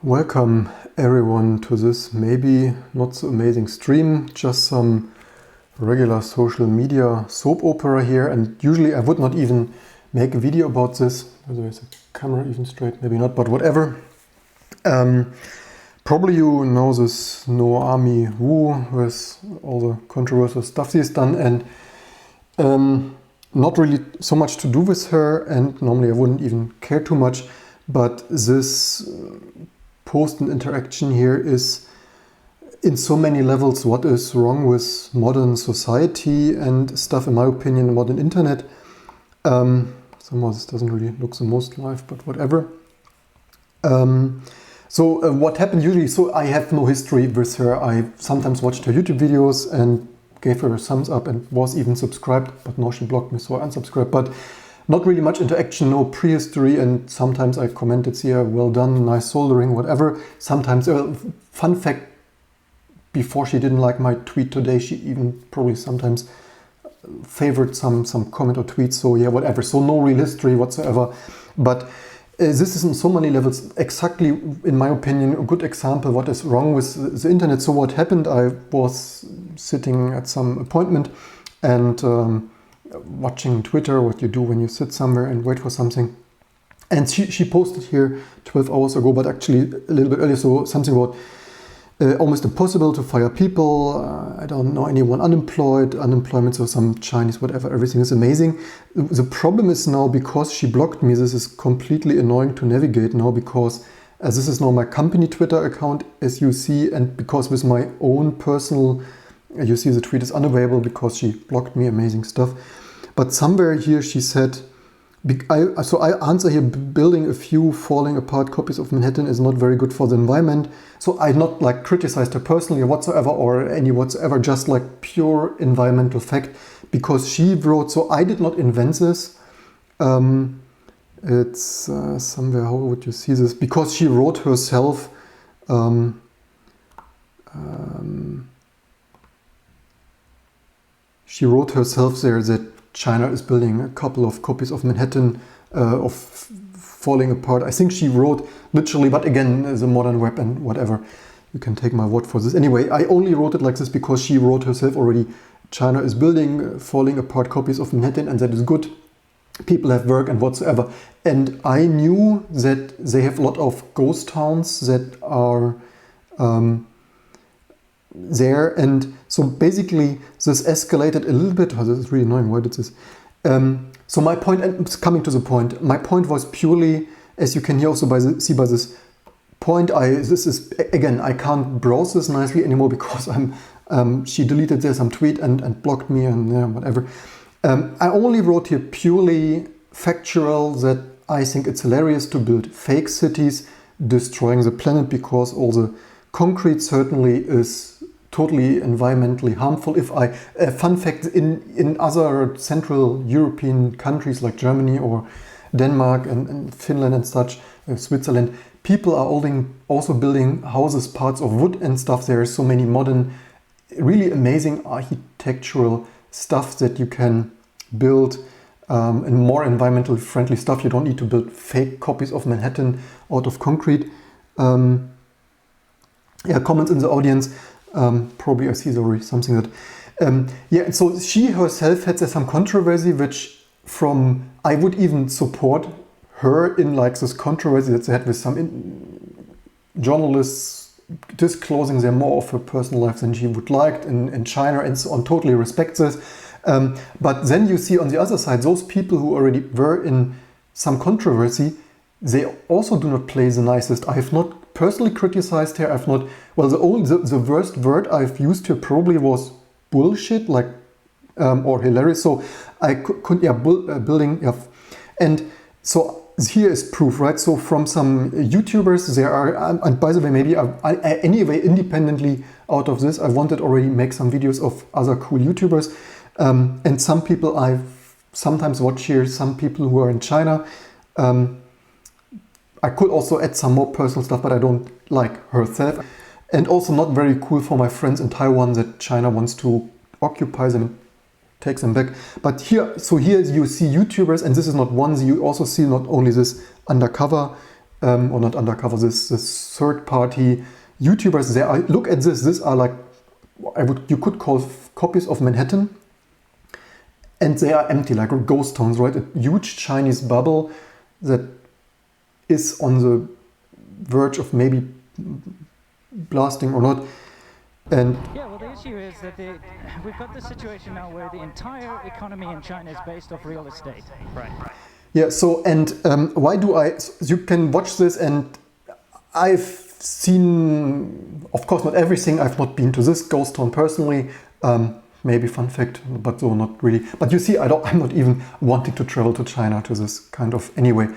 Welcome everyone to this maybe not so amazing stream, just some regular social media soap opera here, and usually I would not even make a video about this. Is the camera even straight? Maybe not, but whatever. Probably you know this Naomi Wu with all the controversial stuff she's done, and not really so much to do with her, and normally I wouldn't even care too much, but this post and interaction here is in so many levels what is wrong with modern society and stuff, in my opinion, modern internet. Somehow this doesn't really look the most live, but whatever. So what happened usually, so I have no history with her. I sometimes watched her YouTube videos and gave her a thumbs up and was even subscribed, but now she blocked me, so I unsubscribed. But not really much interaction, no prehistory, and sometimes I commented here, well done, nice soldering, whatever. Sometimes, fun fact, before she didn't like my tweet today, she even probably sometimes favored some comment or tweet, so yeah, whatever. So no real history whatsoever. But this is on so many levels exactly, in my opinion, a good example what is wrong with the internet. So what happened, I was sitting at some appointment and watching Twitter, what you do when you sit somewhere and wait for something. And she posted here 12 hours ago, but actually a little bit earlier, so something about almost impossible to fire people. I don't know anyone unemployment, so some Chinese, whatever, everything is amazing. The problem is now, because she blocked me, this is completely annoying to navigate now, because this is now my company Twitter account, as you see, and because with my own personal, you see the tweet is unavailable because she blocked me, amazing stuff. But somewhere here she said, so I answer here, building a few falling apart copies of Manhattan is not very good for the environment. So I not like criticized her personally or whatsoever, or any whatsoever, just like pure environmental fact, because she wrote, so I did not invent this. It's somewhere, how would you see this? Because she wrote herself, there that China is building a couple of copies of Manhattan of falling apart. I think she wrote literally, but again, the modern web and whatever. You can take my word for this. Anyway, I only wrote it like this because she wrote herself already, China is building falling apart copies of Manhattan, and that is good. People have work and whatsoever. And I knew that they have a lot of ghost towns that are there, and so basically this escalated a little bit. Oh, this is really annoying. Why did this? So my point, and it's coming to the point, my point was purely, as you can hear also see by this point, this is again, I can't browse this nicely anymore because she deleted there some tweet and blocked me and yeah, whatever. I only wrote here purely factual that I think it's hilarious to build fake cities destroying the planet, because all the concrete certainly is totally environmentally harmful. Fun fact, in other Central European countries like Germany or Denmark and Finland and such, Switzerland, people are also building houses, parts of wood and stuff. There are so many modern, really amazing architectural stuff that you can build, and more environmentally friendly stuff. You don't need to build fake copies of Manhattan out of concrete. Yeah, comments in the audience. Probably I see already something that, yeah, so she herself had some controversy, which I would even support her in like this controversy that they had with some journalists disclosing their more of her personal life than she would like in China and so on. Totally respect this. But then you see on the other side, those people who already were in some controversy, they also do not play the nicest. I have not personally criticized her. I've not, well, the worst word I've used here probably was bullshit, like, or hilarious. So I could, yeah, building, yeah. And so here is proof, right? So from some YouTubers, there are, and by the way, maybe anyway, independently out of this, I wanted already make some videos of other cool YouTubers. And some people I've sometimes watch here, some people who are in China. I could also add some more personal stuff, but I don't like herself. And also not very cool for my friends in Taiwan that China wants to occupy them and take them back. But here, so here you see YouTubers, and this is not one, you also see not only this undercover or not undercover, this third-party YouTubers. There are, look at this. These are like, you could call copies of Manhattan, and they are empty, like ghost towns, right? A huge Chinese bubble that is on the verge of maybe blasting or not. And yeah, well, the issue is that we've got this situation now where the entire economy in China is based off real estate. Right. Yeah. So, and why do I? You can watch this, and I've seen, of course, not everything. I've not been to this ghost town personally. Maybe fun fact, but so not really. But you see, I'm not even wanting to travel to China to this kind of anyway.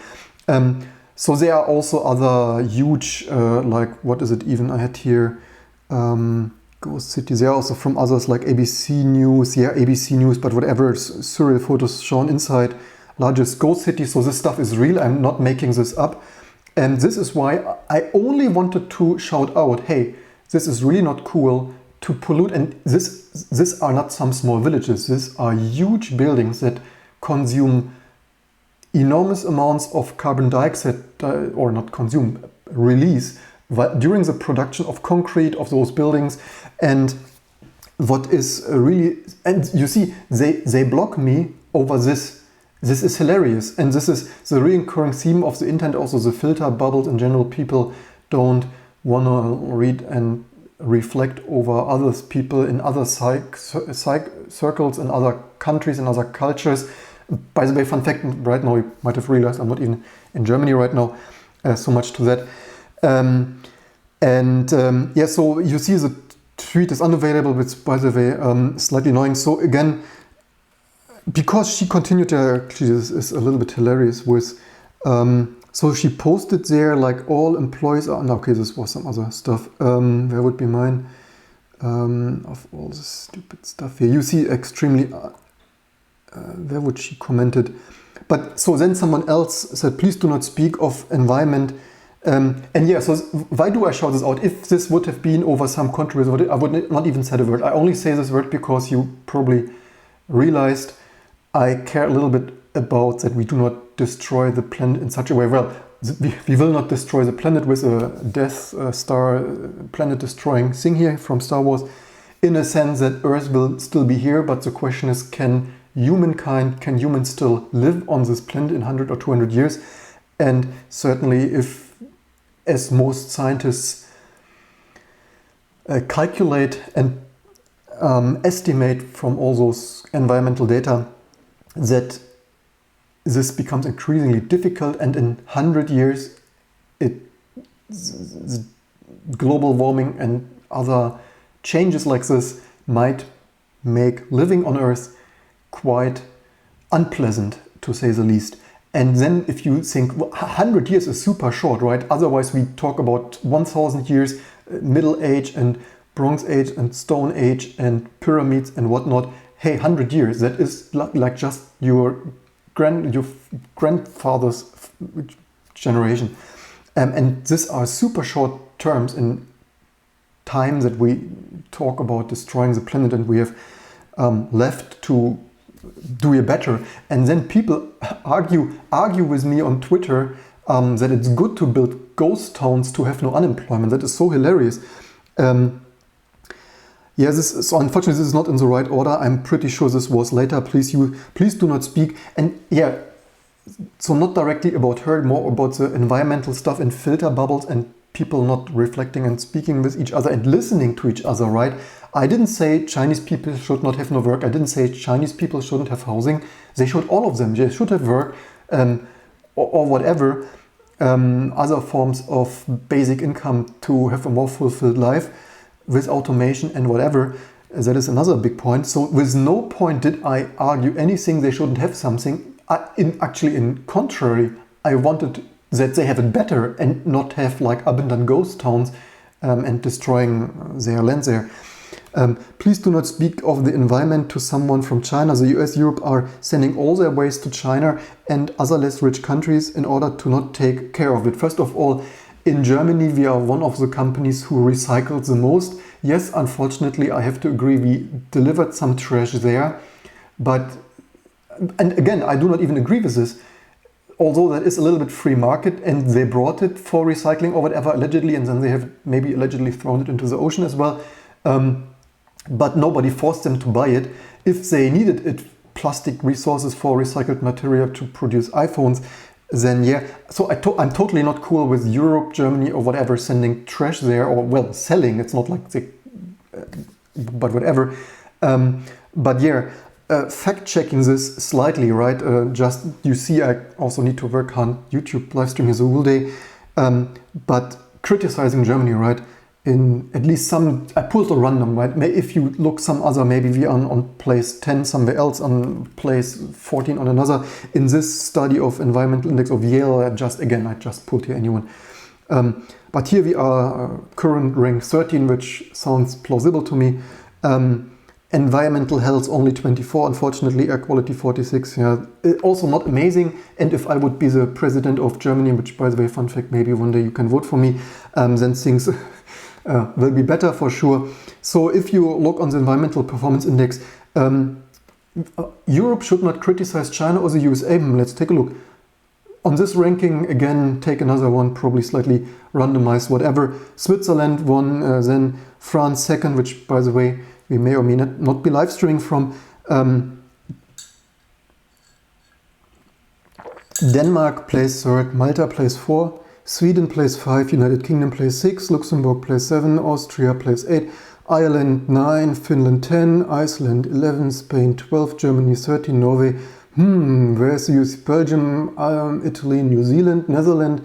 So there are also other huge, like, what is it even I had here? Ghost cities. There are also from others like ABC News. Yeah, ABC News, but whatever, surreal photos shown inside largest ghost cities. So this stuff is real. I'm not making this up. And this is why I only wanted to shout out, hey, this is really not cool to pollute. And these are not some small villages. These are huge buildings that consume enormous amounts of carbon dioxide, or not consume, release during the production of concrete of those buildings. And what is really, and you see, they block me over this. This is hilarious, and this is the recurring theme of the internet, also the filter bubbles in general. People don't want to read and reflect over others, people in other circles, in other countries, in other cultures. By the way, fun fact, right now you might have realized I'm not even in Germany right now, so much to that. Yeah, so you see the tweet is unavailable, which, by the way, slightly annoying. So again, because she continued there, actually this is a little bit hilarious with, so she posted there like all employees are, okay, this was some other stuff. Where would be mine? Of all this stupid stuff here. You see extremely, where would she commented? But so then someone else said, please do not speak of environment. And yeah, so why do I shout this out? If this would have been over some controversy, I would not even say the word. I only say this word because you probably realized I care a little bit about that we do not destroy the planet in such a way. Well, we will not destroy the planet with a Death Star planet destroying thing here from Star Wars, in a sense that Earth will still be here. But the question is, can humans still live on this planet in 100 or 200 years? And certainly if, as most scientists calculate and estimate from all those environmental data, that this becomes increasingly difficult, and in 100 years global warming and other changes like this might make living on Earth quite unpleasant, to say the least. And then if you think 100 years is super short, right? Otherwise we talk about 1000 years, Middle Age and Bronze Age and Stone Age and pyramids and whatnot. Hey, 100 years, that is like just your grandfather's generation. And these are super short terms in time that we talk about destroying the planet, and we have left to do it better. And then people argue with me on Twitter that it's good to build ghost towns to have no unemployment. That is so hilarious. Yeah, so unfortunately this is not in the right order. I'm pretty sure this was later. Please do not speak. And yeah, so not directly about her, more about the environmental stuff and filter bubbles and people not reflecting and speaking with each other and listening to each other, right? I didn't say Chinese people should not have no work. I didn't say Chinese people shouldn't have housing. They should, all of them. They should have work or whatever, other forms of basic income to have a more fulfilled life. With automation and whatever, that is another big point. So with no point did I argue anything they shouldn't have something. Actually, in contrary, I wanted that they have it better and not have like abandoned ghost towns and destroying their land there. Please do not speak of the environment to someone from China. The US, Europe are sending all their waste to China and other less rich countries in order to not take care of it. First of all, in Germany, we are one of the companies who recycles the most. Yes, unfortunately, I have to agree, we delivered some trash there. But, and again, I do not even agree with this. although that is a little bit free market, and they brought it for recycling or whatever allegedly, and then they have maybe allegedly thrown it into the ocean as well. But nobody forced them to buy it. If they needed it, plastic resources for recycled material to produce iPhones, then yeah. So I'm totally not cool with Europe, Germany or whatever sending trash there, or well, selling. It's not like they, but whatever. But yeah, fact checking this slightly, right? Just you see, I also need to work on YouTube live stream here the whole day. But criticizing Germany, right? In at least some, I pulled a random, right? If you look some other, maybe we are on place 10 somewhere else, on place 14 on another. In this study of environmental index of Yale, I just pulled here anyone. But here we are, current rank 13, which sounds plausible to me. Environmental health only 24, unfortunately, air quality 46. Yeah, also not amazing. And if I would be the president of Germany, which by the way, fun fact, maybe one day you can vote for me, then things will be better for sure. So if you look on the environmental performance index, Europe should not criticize China or the USA. Let's take a look. On this ranking, again, take another one, probably slightly randomized, whatever. Switzerland won, then France second, which by the way, we may or may not be live streaming from. Denmark plays third, Malta plays 4, Sweden plays 5, United Kingdom plays 6, Luxembourg plays 7, Austria plays 8, Ireland 9, Finland 10, Iceland 11, Spain 12, Germany 13, Norway, where's the US? Belgium, Italy, New Zealand, Netherlands,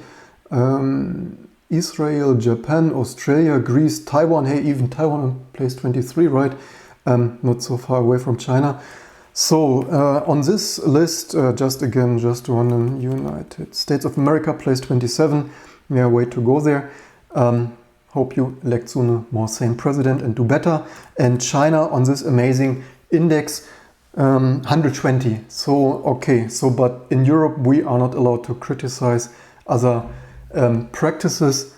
Israel, Japan, Australia, Greece, Taiwan. Hey, even Taiwan on place 23, right? Not so far away from China. So on this list, just random, United States of America, place 27. Yeah, way to go there. Hope you elect soon a more sane president and do better. And China on this amazing index, 120. So, okay, but in Europe, we are not allowed to criticize other practices.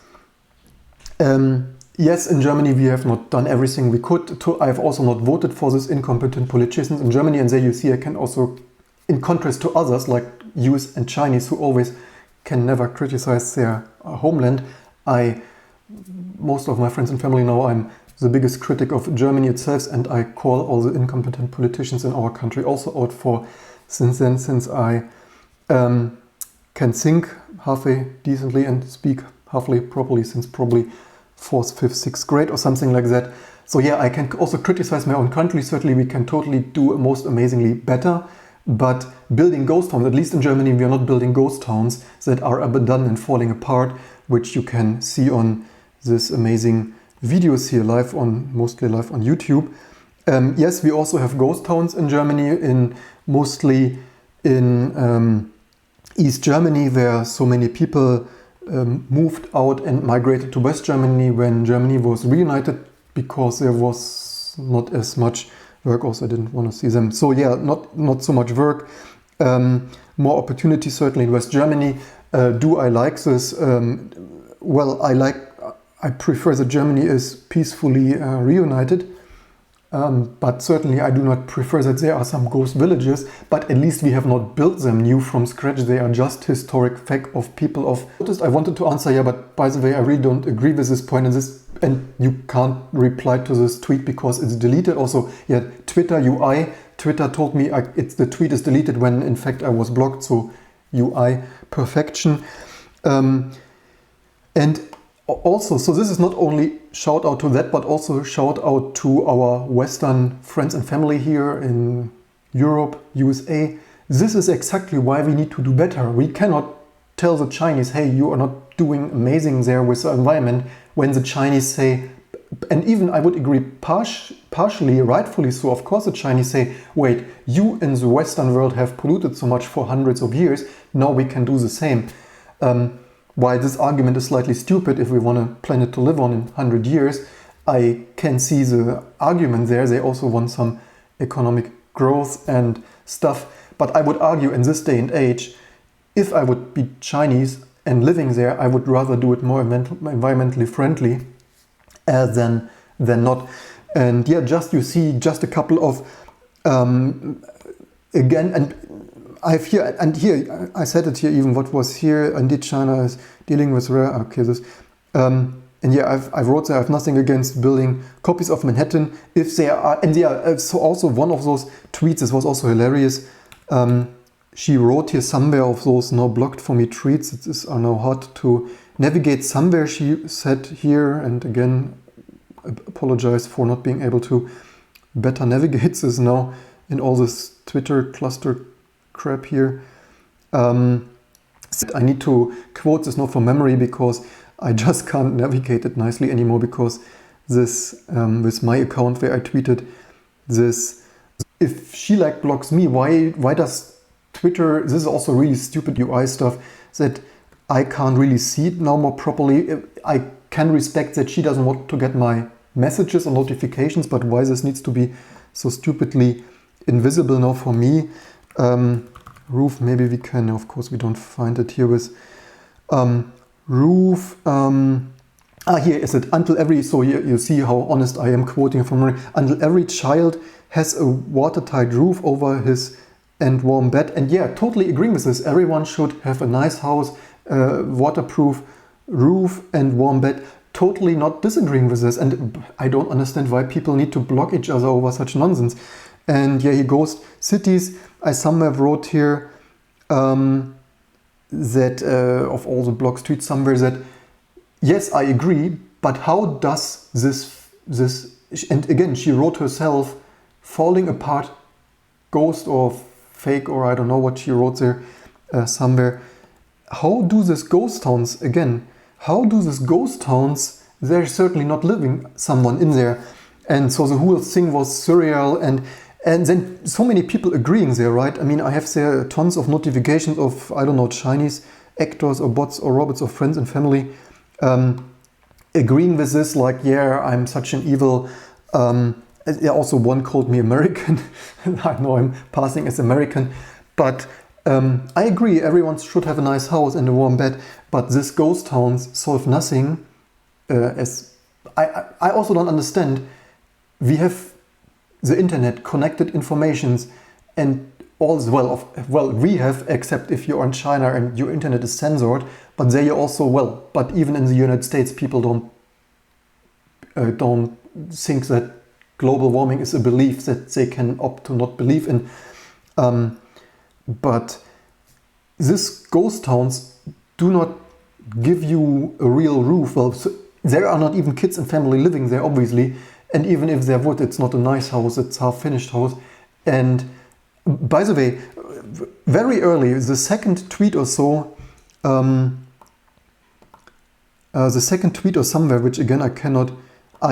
Yes, in Germany we have not done everything we could. I have also not voted for these incompetent politicians in Germany, and there you see I can also, in contrast to others like US and Chinese who always can never criticize their homeland, most of my friends and family know I'm the biggest critic of Germany itself, and I call all the incompetent politicians in our country also out for since I can think halfway decently and speak halfway properly since probably 4th, 5th, 6th grade or something like that. So yeah, I can also criticize my own country. Certainly we can totally do most amazingly better, but building ghost towns, at least in Germany, we are not building ghost towns that are abandoned and falling apart, which you can see on this amazing videos here mostly live on YouTube. Yes, we also have ghost towns in Germany, mostly in East Germany, where so many people moved out and migrated to West Germany when Germany was reunited, because there was not as much work. Also, I didn't want to see them. So yeah, not so much work. More opportunity certainly in West Germany. Do I like this? Well, I prefer that Germany is peacefully reunited. But certainly I do not prefer that there are some ghost villages, but at least we have not built them new from scratch. They are just historic fact of people of... I wanted to answer, yeah, but by the way, I really don't agree with this point, and you can't reply to this tweet because it's deleted. Also, yeah, Twitter UI, Twitter told me the tweet is deleted when in fact I was blocked, so UI perfection. And also, so this is not only shout out to that, but also shout out to our Western friends and family here in Europe, USA. This is exactly why we need to do better. We cannot tell the Chinese, hey, you are not doing amazing there with the environment, when the Chinese say, and even I would agree partially, rightfully so, of course the Chinese say, wait, you in the Western world have polluted so much for hundreds of years, now we can do the same. While this argument is slightly stupid, if we want a planet to live on in 100 years, I can see the argument there. They also want some economic growth and stuff. But I would argue in this day and age, if I would be Chinese and living there, I would rather do it more environmentally friendly than not. And yeah, you see just a couple of, again, and I've here, and here, I said it here even, what was here, indeed China is dealing with rare cases. And yeah, I wrote there, I have nothing against building copies of Manhattan if they are, and yeah, so also one of those tweets, this was also hilarious. She wrote here somewhere of those now blocked for me tweets, it is now hard to navigate somewhere, she said here, and again, apologize for not being able to better navigate this now in all this Twitter cluster crap here. I need to quote this now from memory because I just can't navigate it nicely anymore, because this, with my account where I tweeted this, if she like blocks me, why does Twitter, this is also really stupid UI stuff, that I can't really see it now more properly. I can respect that she doesn't want to get my messages or notifications, but why this needs to be so stupidly invisible now for me. Roof, maybe we can, of course we don't find it here with roof. Here is it, until every, so here you see how honest I am quoting from memory, until every child has a watertight roof over his and warm bed. And yeah, totally agreeing with this. Everyone should have a nice house, waterproof roof and warm bed. Totally not disagreeing with this. And I don't understand why people need to block each other over such nonsense. And yeah, he goes cities. I somewhere wrote here that of all the blog tweets somewhere that yes, I agree, but how does this, and again, she wrote herself, falling apart ghost or fake, or I don't know what she wrote there somewhere. How do these ghost towns, again, how do these ghost towns, they're certainly not living someone in there. And so the whole thing was surreal, and then so many people agreeing there, right? I mean, I have there tons of notifications of, I don't know, Chinese actors or bots or robots or friends and family agreeing with this, like, yeah, I'm such an evil, also one called me American. I know I'm passing as American, but I agree, everyone should have a nice house and a warm bed, but this ghost towns solve nothing. As I also don't understand, we have the internet, connected informations, and all is well, we have, except if you're in China and your internet is censored, but there you also, well, but even in the United States, people don't think that global warming is a belief that they can opt to not believe in. But these ghost towns do not give you a real roof. Well, so there are not even kids and family living there, obviously. And even if there would, it's not a nice house, it's a half-finished house. And by the way, very early, the second tweet or so, somewhere, which again I cannot,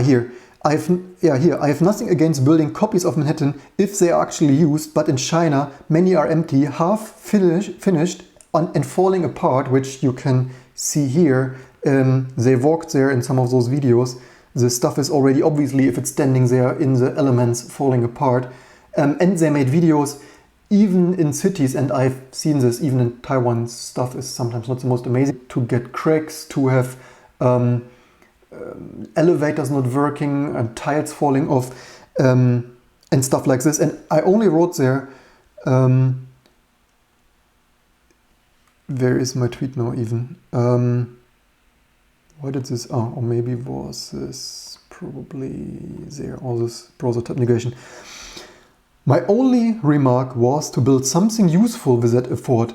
here. I have nothing against building copies of Manhattan if they are actually used, but in China many are empty, half finished and falling apart, which you can see here. They walked there in some of those videos. The stuff is already, obviously, if it's standing there in the elements, falling apart. And they made videos even in cities, and I've seen this even in Taiwan. Stuff is sometimes not the most amazing, to get cracks, to have elevators not working and tiles falling off, and stuff like this. And I only wrote there, where is my tweet now even? Why did this, or maybe was this probably there, all this browser tab negation. My only remark was to build something useful with that effort.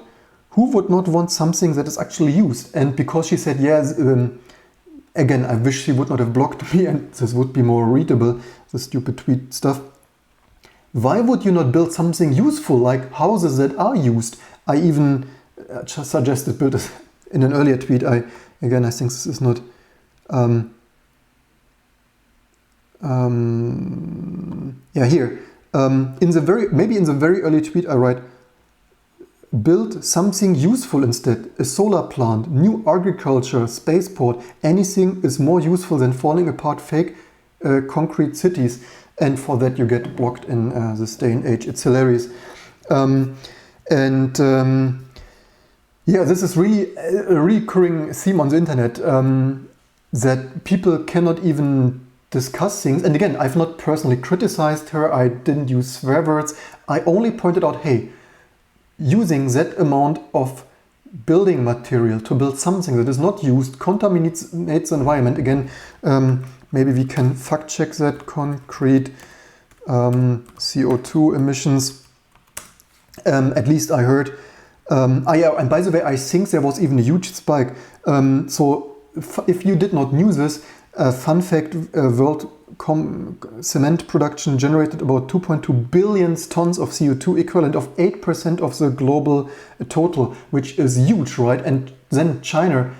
Who would not want something that is actually used? And because she said, yes, again, I wish she would not have blocked me and this would be more readable, the stupid tweet stuff. Why would you not build something useful, like houses that are used? I even just suggested build this in an earlier tweet. I think this is not... here. Maybe in the very early tweet I write, build something useful instead. A solar plant, new agriculture, spaceport, anything is more useful than falling apart fake concrete cities. And for that you get blocked in this day and age. It's hilarious. This is really a recurring theme on the internet, that people cannot even discuss things. And again, I've not personally criticized her, I didn't use swear words, I only pointed out, hey, using that amount of building material to build something that is not used contaminates the environment. Again, maybe we can fact check that. Concrete CO2 emissions. At least I heard. Yeah, and by the way, I think there was even a huge spike. So if you did not know this, fun fact, world cement production generated about 2.2 billion tons of CO2, equivalent of 8% of the global total, which is huge, right? And then China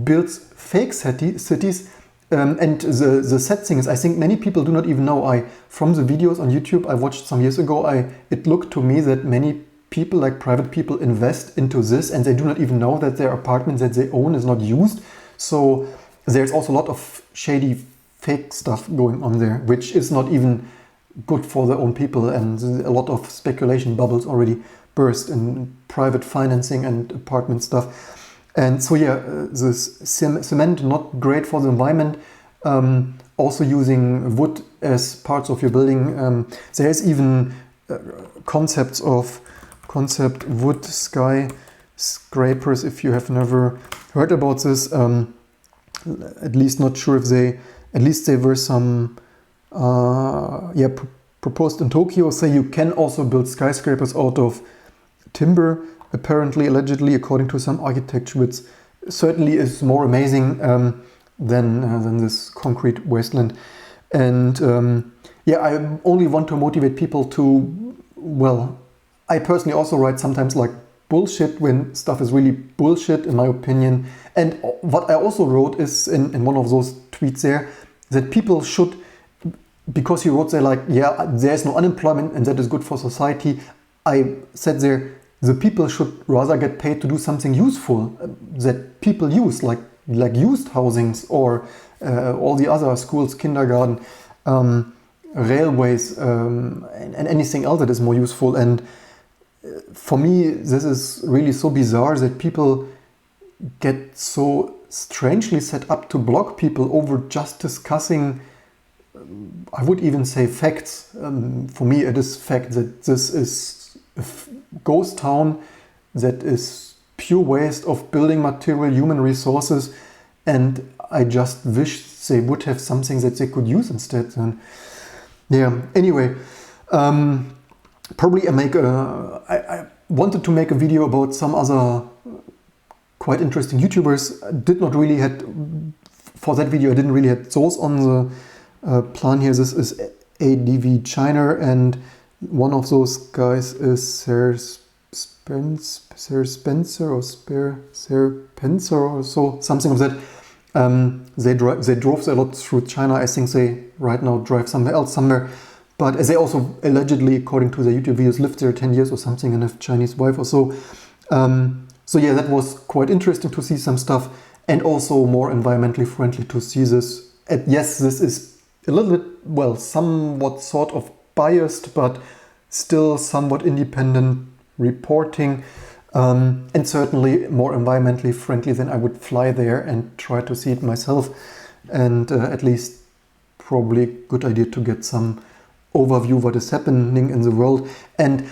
builds fake cities. And the sad thing is, I think many people do not even know. From the videos on YouTube I watched some years ago, it looked to me that many people, like private people, invest into this and they do not even know that their apartment that they own is not used. So there's also a lot of shady fake stuff going on there, which is not even good for their own people, and a lot of speculation bubbles already burst in private financing and apartment stuff. And so yeah, this cement not great for the environment. Also using wood as parts of your building. There's even concept wood skyscrapers, if you have never heard about this. At least not sure if at least there were some proposed in Tokyo. Say you can also build skyscrapers out of timber, apparently, allegedly, according to some architecture, which certainly is more amazing than this concrete wasteland. And I only want to motivate people to, well, I personally also write sometimes like bullshit when stuff is really bullshit, in my opinion. And what I also wrote is in one of those tweets there, that people should, because you wrote there like, yeah, there's no unemployment and that is good for society. I said there, the people should rather get paid to do something useful that people use, like used housings or all the other schools, kindergarten, railways, and anything else that is more useful. And for me, this is really so bizarre that people get so strangely set up to block people over just discussing, I would even say, facts. For me, it is fact that this is a ghost town that is pure waste of building material, human resources, and I just wish they would have something that they could use instead. And yeah, anyway, probably I wanted to make a video about some other quite interesting YouTubers. Did not really for that video I didn't really have those on the plan here. This is ADV China, and one of those guys is Sarah Spencer or so, something of that. They drove a lot through China. I think they right now drive somewhere else. But they also allegedly, according to their YouTube videos, lived there 10 years or something and have a Chinese wife or so. So yeah, that was quite interesting to see some stuff, and also more environmentally friendly to see this. And yes, this is a little bit, well, somewhat sort of biased, but still somewhat independent reporting, and certainly more environmentally friendly than I would fly there and try to see it myself. And at least probably a good idea to get some overview what is happening in the world. And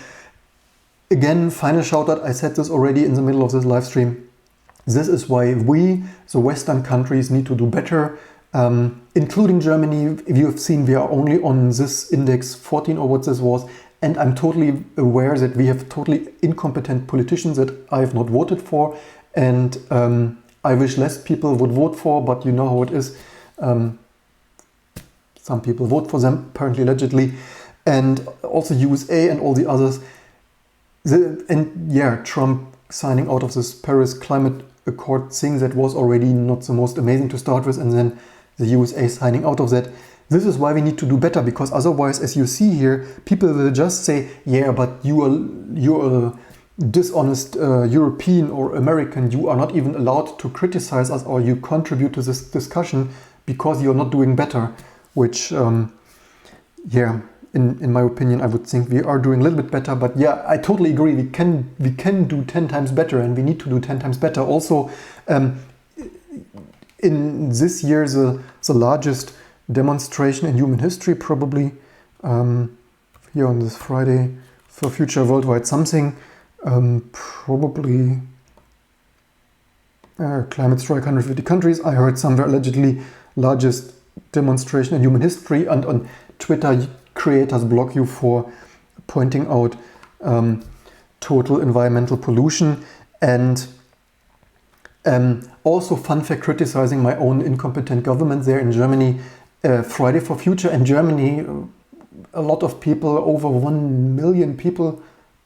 again, final shout out, I said this already in the middle of this live stream. This is why we, the Western countries, need to do better, including Germany. You have seen we are only on this index 14 or what this was. And I'm totally aware that we have totally incompetent politicians that I have not voted for. And I wish less people would vote for, but you know how it is. Some people vote for them, apparently, allegedly. And also USA and all the others. And yeah, Trump signing out of this Paris Climate Accord thing that was already not the most amazing to start with, and then the USA signing out of that. This is why we need to do better, because otherwise, as you see here, people will just say, yeah, but you're a dishonest European or American, you are not even allowed to criticize us or you contribute to this discussion because you're not doing better, which, yeah, in my opinion, I would think we are doing a little bit better. But yeah, I totally agree. We can do 10 times better, and we need to do 10 times better. Also, in this year, the largest demonstration in human history, probably, here on this Friday for Future Worldwide Something, Probably climate strike 150 countries. I heard somewhere allegedly largest demonstration in human history, and on Twitter creators block you for pointing out total environmental pollution, and also, fun fact, criticizing my own incompetent government there in Germany. Friday for Future in Germany, a lot of people, over 1 million people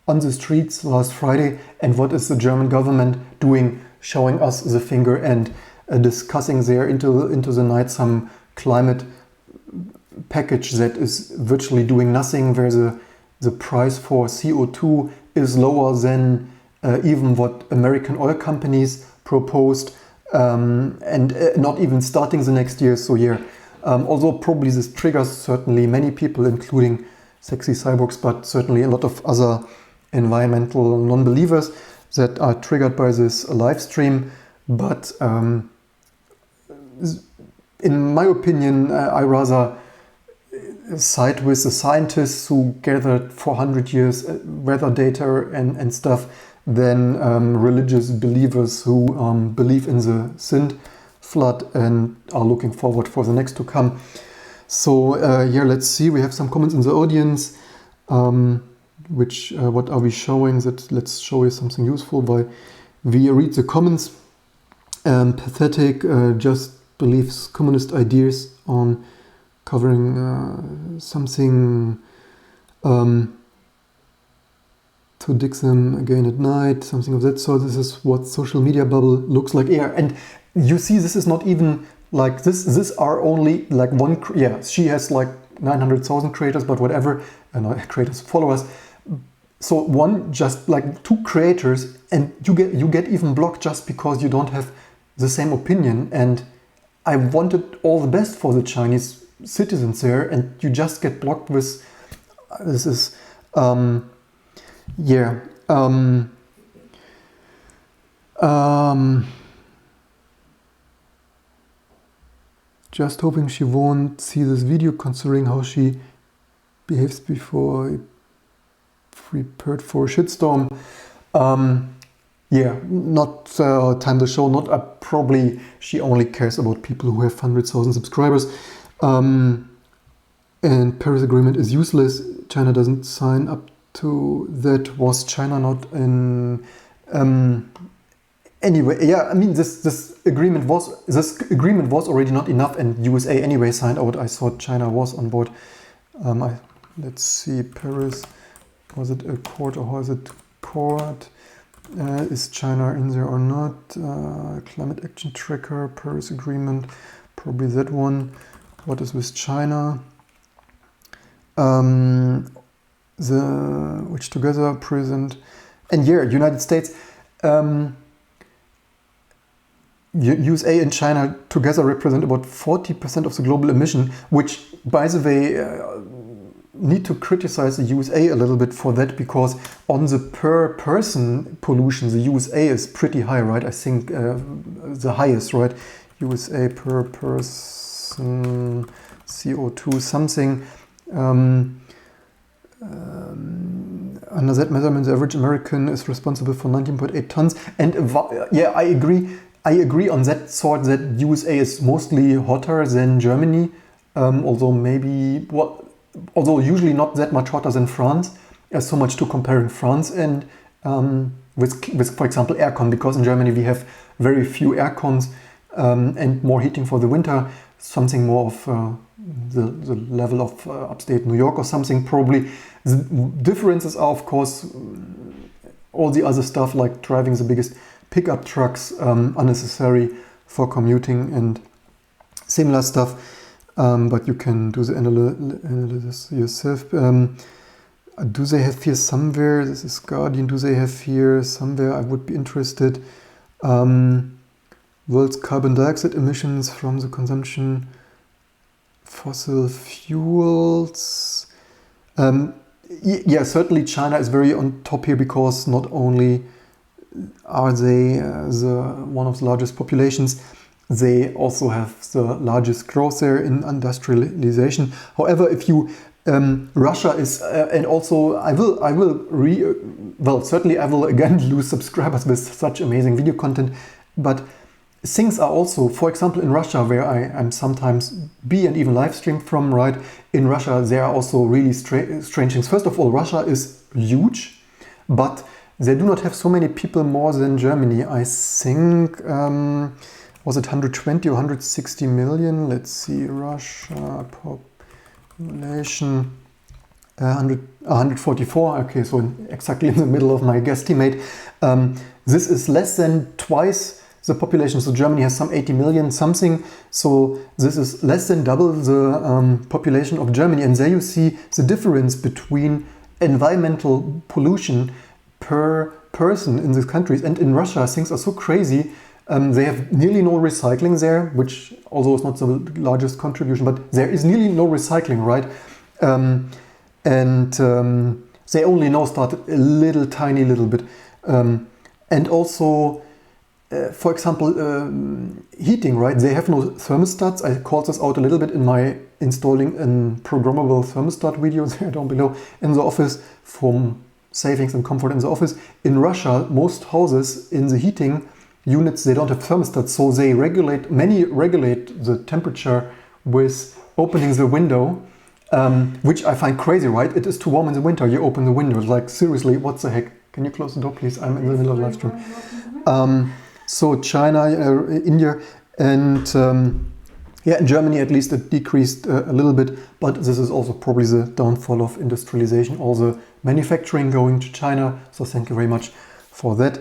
on the streets last Friday. And what is the German government doing? Showing us the finger and discussing there into the night some climate package that is virtually doing nothing, where the price for CO2 is lower than even what American oil companies proposed, and not even starting the next year. So yeah, although probably this triggers certainly many people, including sexy cyborgs, but certainly a lot of other environmental non-believers that are triggered by this live stream. But in my opinion, I rather side with the scientists who gathered 400 years weather data and stuff than religious believers who believe in the Sind flood and are looking forward for the next to come. So yeah, let's see. We have some comments in the audience. What are we showing? Let's show you something useful. We read the comments. Pathetic, just believes communist ideas on covering something. To dig them again at night, something of that sort. This is what social media bubble looks like. Yeah, and you see, this is not even like this. This are only like one. Yeah, she has like 900,000 creators, but whatever, creators, followers. So just like 2 creators, and you get even blocked just because you don't have the same opinion. And I wanted all the best for the Chinese citizens there, and you just get blocked with this is. Yeah. Just hoping she won't see this video, considering how she behaves before I prepared for a shitstorm. Yeah, not time to show. Not probably she only cares about people who have 100,000 subscribers. And Paris Agreement is useless. China doesn't sign up to that. Was China not in anyway? Yeah, I mean this agreement was already not enough, and USA anyway signed out. I thought China was on board. Let's see, Paris, was it a court or was it court? Is China in there or not? Climate action tracker, Paris Agreement, probably that one. What is with China? Which together present, and yeah, United States, USA and China together represent about 40% of the global emission, which, by the way, need to criticize the USA a little bit for that, because on the per person pollution, the USA is pretty high, right? I think the highest, right? USA per person CO2 something. Under that measurement, the average American is responsible for 19.8 tons. And yeah, I agree on that sort, that USA is mostly hotter than Germany, although usually not that much hotter than France. So much to comparing France and with, for example, aircon, because in Germany we have very few aircons and more heating for the winter, something more of the level of upstate New York or something probably. The differences are, of course, all the other stuff like driving the biggest pickup trucks, unnecessary for commuting and similar stuff. But you can do the analysis yourself. Do they have here somewhere? This is Guardian. Do they have here somewhere? I would be interested. World's carbon dioxide emissions from the consumption fossil fuels. Yeah, certainly China is very on top here, because not only are they one of the largest populations, they also have the largest growth there in industrialization. However, if you Russia is, and also certainly I will again lose subscribers with such amazing video content, but things are also, for example, in Russia, where I am sometimes and even live stream from, right? In Russia, there are also really strange things. First of all, Russia is huge, but they do not have so many people more than Germany. I think, was it 120 or 160 million? Let's see, Russia population, 144. Okay, so exactly in the middle of my guesstimate. This is less than twice the population. So Germany has some 80 million something. So this is less than double the population of Germany. And there you see the difference between environmental pollution per person in these countries. And in Russia, things are so crazy. They have nearly no recycling there, which although it's not the largest contribution, but there is nearly no recycling, right? They only now started a tiny little bit. And also, for example, heating, right? They have no thermostats. I called this out a little bit in my installing a programmable thermostat video there down below in the office from savings and comfort in the office. In Russia, most houses in the heating units, they don't have thermostats, so many regulate the temperature with opening the window, which I find crazy, right? It is too warm in the winter, you open the window. Like, seriously, what the heck? Can you close the door, please? I'm in the middle of live stream. So China, India, and in Germany at least it decreased a little bit, but this is also probably the downfall of industrialization, all the manufacturing going to China. So thank you very much for that.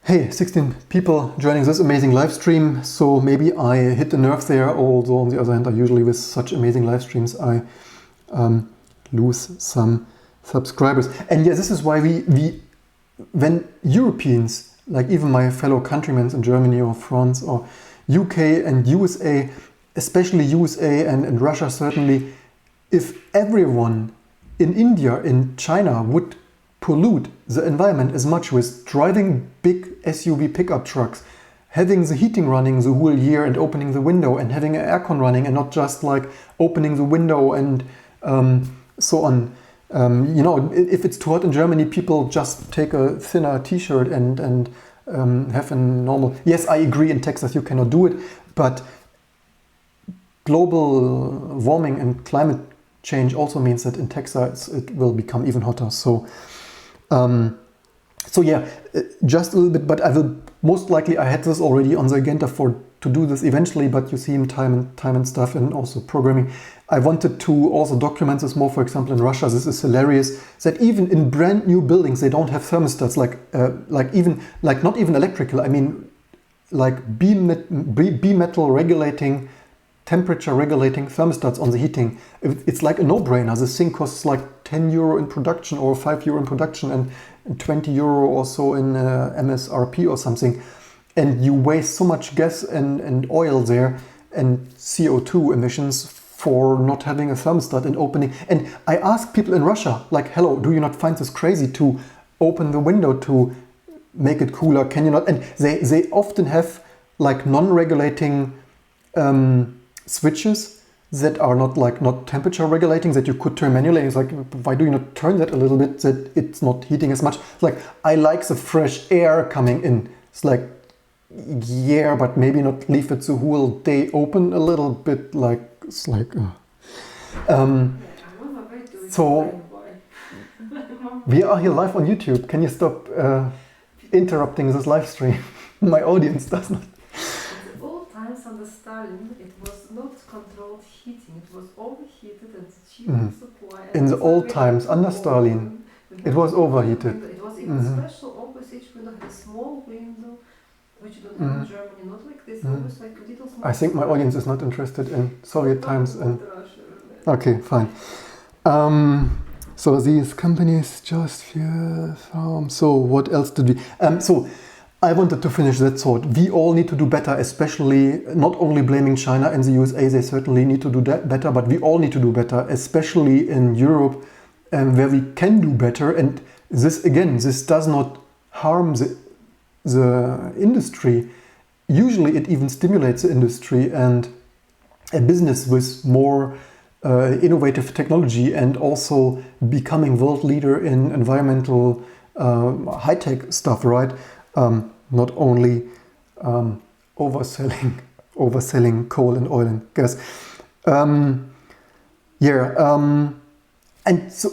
Hey, 16 people joining this amazing live stream. So maybe I hit a nerve there, although on the other hand, I usually with such amazing live streams, I lose some subscribers. And yeah, this is why when Europeans, like even my fellow countrymen in Germany or France or UK and USA, especially USA and Russia certainly, if everyone in India, in China would pollute the environment as much with driving big SUV pickup trucks, having the heating running the whole year and opening the window and having an aircon running and not just like opening the window and so on. If it's too hot in Germany, people just take a thinner t-shirt and have a normal... Yes, I agree, in Texas you cannot do it, but global warming and climate change also means that in Texas it will become even hotter. So yeah, just a little bit, but I will most likely, I had this already on the agenda to do this eventually, but you see in time and stuff and also programming. I wanted to also document this more. For example, in Russia, this is hilarious that even in brand new buildings, they don't have thermostats, not even electrical. I mean, like B-metal regulating, temperature regulating thermostats on the heating. It's like a no-brainer. This thing costs like 10 euro in production or 5 euro in production and 20 euro or so in MSRP or something. And you waste so much gas and oil there and CO2 emissions for not having a thermostat and opening. And I ask people in Russia, like, hello, do you not find this crazy to open the window to make it cooler? Can you not? And they often have like non-regulating switches that are not temperature regulating, that you could turn manually. It's like, why do you not turn that a little bit that it's not heating as much? It's like, I like the fresh air coming in. It's like, yeah, but maybe not leave it the whole day open a little bit, like, it's like... So, we are here live on YouTube. Can you stop interrupting this live stream? My audience does not. In the old times under Stalin, it was not controlled heating. It was overheated and the cheap supply. In the old times under Stalin, it was overheated. It was even special, always each window had a small window, which you don't have in Germany, not like this, always like a little small. I think my audience is not interested in Soviet times. And okay, fine. So these companies just so what else did we... So I wanted to finish that thought. We all need to do better, especially not only blaming China and the USA, they certainly need to do that better, but we all need to do better, especially in Europe, where we can do better. And this, again, this does not harm the industry. Usually it even stimulates the industry, and a business with more innovative technology and also becoming world leader in environmental high-tech stuff, right? Not only overselling coal and oil and gas. And so,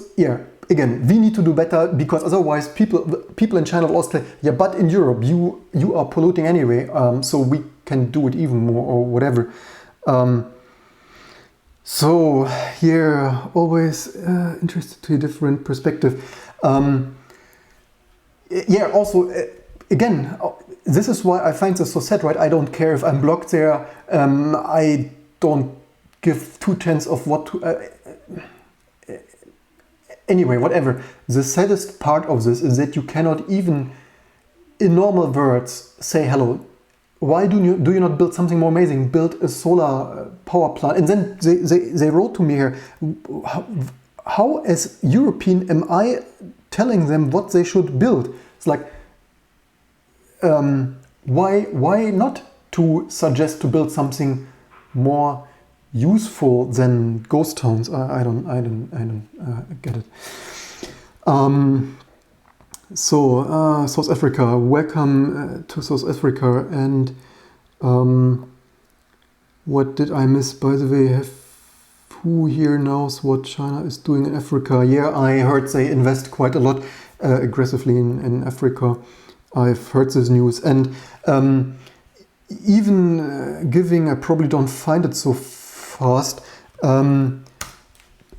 again, we need to do better, because otherwise people in China will also say, yeah, but in Europe you are polluting anyway, so we can do it even more or whatever. So here, always interested to a different perspective. Also, again, this is why I find this so sad, right? I don't care if I'm blocked there. I don't give 2/10 of what to, anyway, whatever. The saddest part of this is that you cannot even, in normal words, say hello. Why do you not build something more amazing? Build a solar power plant. And then they wrote to me here, how as European am I telling them what they should build? It's like, why not to suggest to build something more useful than ghost towns? I don't get it. South Africa, welcome to South Africa. And what did I miss? By the way, who here knows what China is doing in Africa? Yeah, I heard they invest quite a lot aggressively in Africa. I've heard this news. And even giving, I probably don't find it so fast.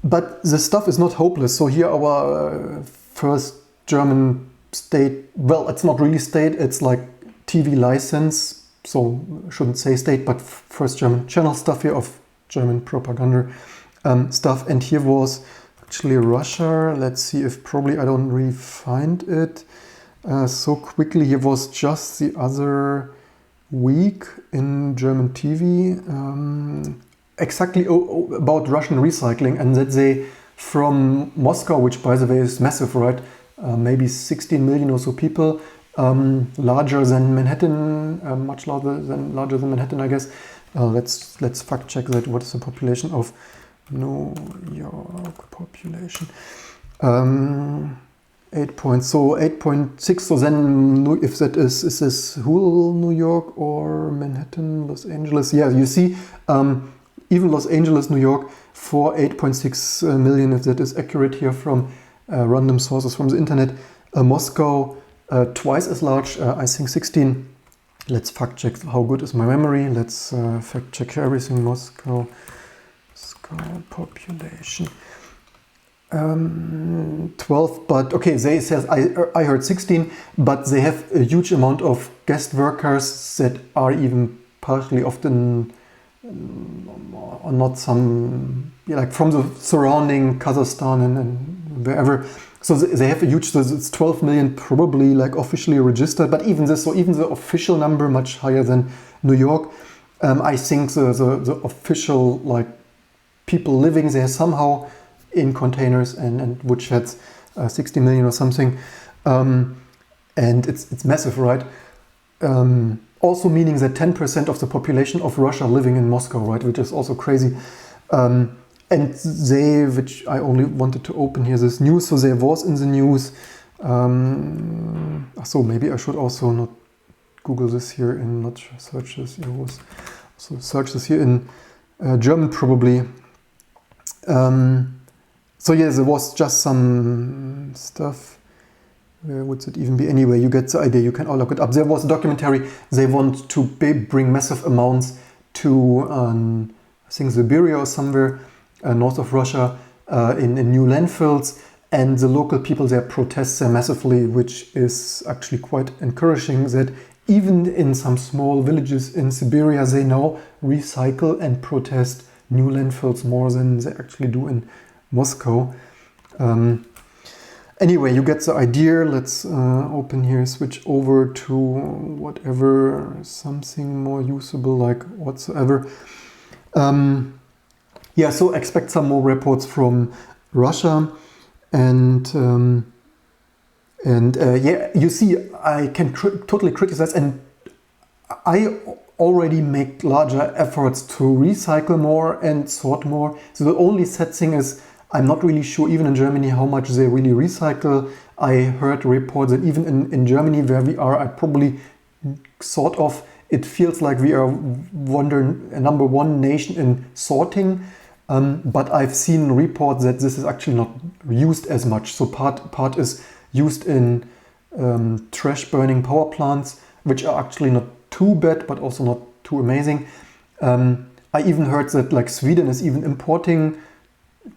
But the stuff is not hopeless. So here our first German state, well, it's not really state, it's like TV license, so shouldn't say state, but first German channel stuff here of German propaganda stuff. And here was actually Russia. Let's see if probably I don't really find it so quickly. Here was just the other week in German TV exactly about Russian recycling, and that they from Moscow, which by the way is massive, right? Maybe 16 million or so people, larger than Manhattan, much larger than Manhattan, I guess. Let's fact check that. What is the population of New York population? 8.6. So then, if that is this whole New York or Manhattan, Los Angeles? Yeah, you see, even Los Angeles, New York, for 8.6 million, if that is accurate here from random sources from the internet. Moscow, twice as large, I think 16. Let's fact check. How good is my memory? Let's fact check everything. Moscow population. 12, but okay, they says I heard 16, but they have a huge amount of guest workers that are even partially often or not some, like from the surrounding Kazakhstan and wherever. So they have a huge, so it's 12 million probably like officially registered, but even this, so even the official number much higher than New York. I think the official like people living there somehow in containers and woodsheds, 60 million or something. And it's massive, right? Also meaning that 10% of the population of Russia living in Moscow, right? Which is also crazy. And they, which I only wanted to open here, this news, so there was in the news, so maybe I should also not Google this here and not search this, it was, so search this here in German probably. So yeah, there was just some stuff. Where would it even be? Anyway, you get the idea, you can all look it up. There was a documentary, they want to bring massive amounts to, I think Siberia or somewhere, north of Russia, in new landfills, and the local people there protest there massively, which is actually quite encouraging that even in some small villages in Siberia, they now recycle and protest new landfills more than they actually do in Moscow. Anyway, you get the idea. Let's open here, switch over to whatever, something more usable like whatsoever. Yeah, so expect some more reports from Russia, and yeah, you see, I can totally criticize, and I already make larger efforts to recycle more and sort more. So the only sad thing is, I'm not really sure, even in Germany, how much they really recycle. I heard reports that even in Germany, where we are, I probably sort of, it feels like we are number one nation in sorting. But I've seen reports that this is actually not used as much. So part is used in trash burning power plants, which are actually not too bad, but also not too amazing. I even heard that like Sweden is even importing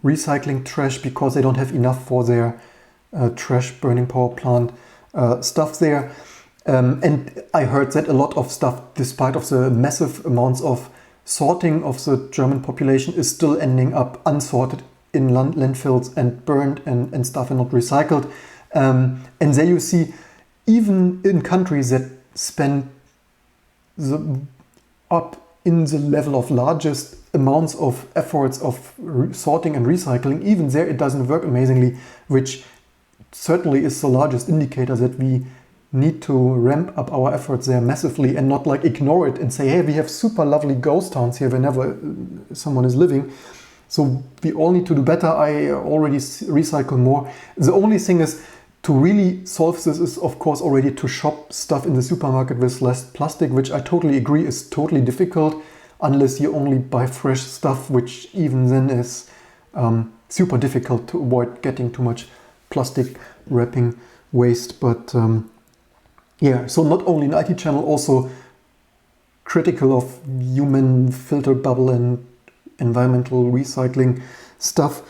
recycling trash because they don't have enough for their trash burning power plant stuff there. And I heard that a lot of stuff, despite of the massive amounts of sorting of the German population, is still ending up unsorted in landfills and burned and stuff and not recycled. And there you see, even in countries that spend up in the level of largest amounts of efforts of sorting and recycling, even there it doesn't work amazingly, which certainly is the largest indicator that we need to ramp up our efforts there massively and not like ignore it and say, hey, we have super lovely ghost towns here whenever someone is living. So we all need to do better. I already recycle more. The only thing is to really solve this is, of course, already to shop stuff in the supermarket with less plastic, which I totally agree is totally difficult unless you only buy fresh stuff, which even then is super difficult to avoid getting too much plastic wrapping waste. But yeah, so not only an IT channel, also critical of human filter bubble and environmental recycling stuff.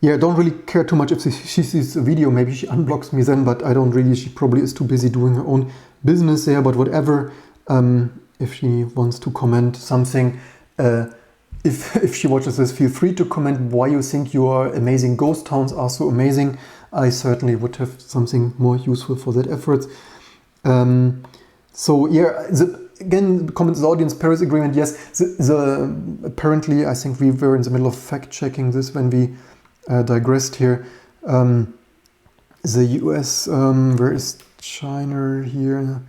Yeah, I don't really care too much if she sees a video. Maybe she unblocks me then, but I don't really. She probably is too busy doing her own business there, but whatever. If she wants to comment something, if she watches this, feel free to comment why you think your amazing ghost towns are so amazing. I certainly would have something more useful for that effort. So yeah, again, comments the audience Paris Agreement. Yes, apparently I think we were in the middle of fact checking this when we digressed here. The US, where is China here?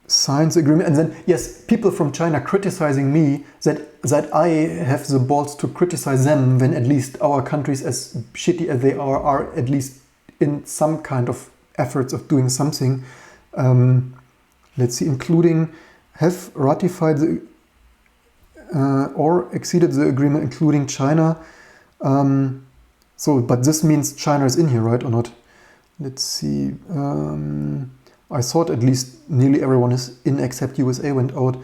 Science agreement, and then yes, people from China criticizing me that I have the balls to criticize them when at least our countries, as shitty as they are at least in some kind of efforts of doing something. Let's see, including have ratified the or exceeded the agreement, including China. So, but this means China is in here, right, or not? Let's see. I thought at least nearly everyone is in except USA went out.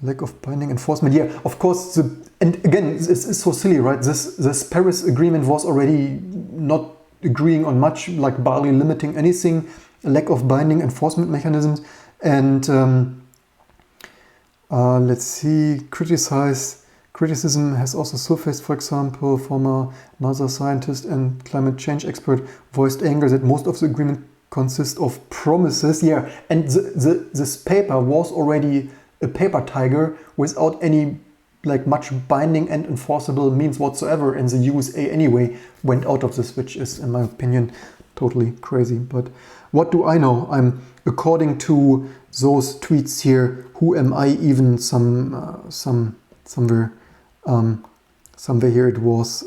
Lack of binding enforcement. Yeah, of course. And again, it's so silly, right? This Paris Agreement was already not agreeing on much, like barely limiting anything. A lack of binding enforcement mechanisms. And let's see, criticism has also surfaced. For example, former NASA scientist and climate change expert voiced anger that most of the agreement consists of promises. Yeah, and this paper was already a paper tiger without any like much binding and enforceable means whatsoever, and the USA anyway went out of this, which is, in my opinion, totally crazy. But what do I know? According to those tweets here, who am I even? Somewhere here it was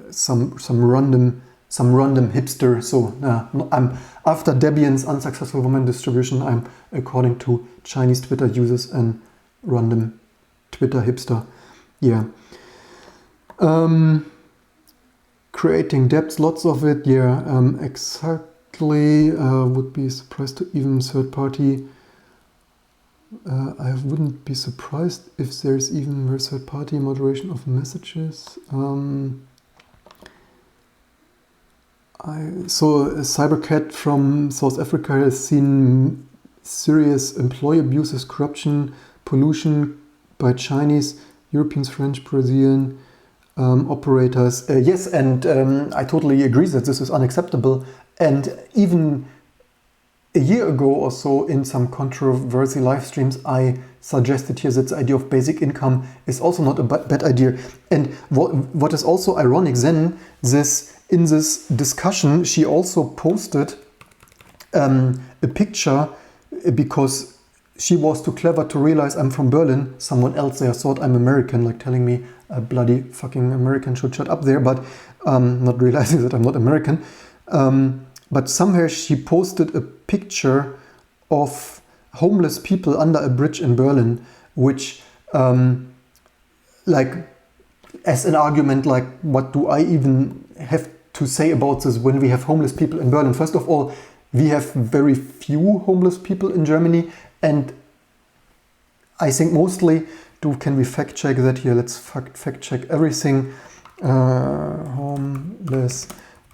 some random hipster. So I'm after Debian's unsuccessful woman distribution. I'm according to Chinese Twitter users and random Twitter hipster. Yeah. Creating debts, lots of it. Yeah. Exactly. Would be surprised to even third party. I wouldn't be surprised if there's even third party moderation of messages. So a Cybercat from South Africa has seen serious employee abuses, corruption, pollution by Chinese, Europeans, French, Brazilian operators. Yes, and I totally agree that this is unacceptable. And even a year ago or so, in some controversy live streams, I suggested here that the idea of basic income is also not a bad idea. And what is also ironic then, in this discussion, she also posted a picture because she was too clever to realize I'm from Berlin. Someone else there thought I'm American, like telling me a bloody fucking American should shut up there, but not realizing that I'm not American. But somewhere she posted a picture of homeless people under a bridge in Berlin, which like as an argument, like what do I even have to say about this when we have homeless people in Berlin? First of all, we have very few homeless people in Germany, and I think mostly, can we fact check that here? Let's fact check everything. Homeless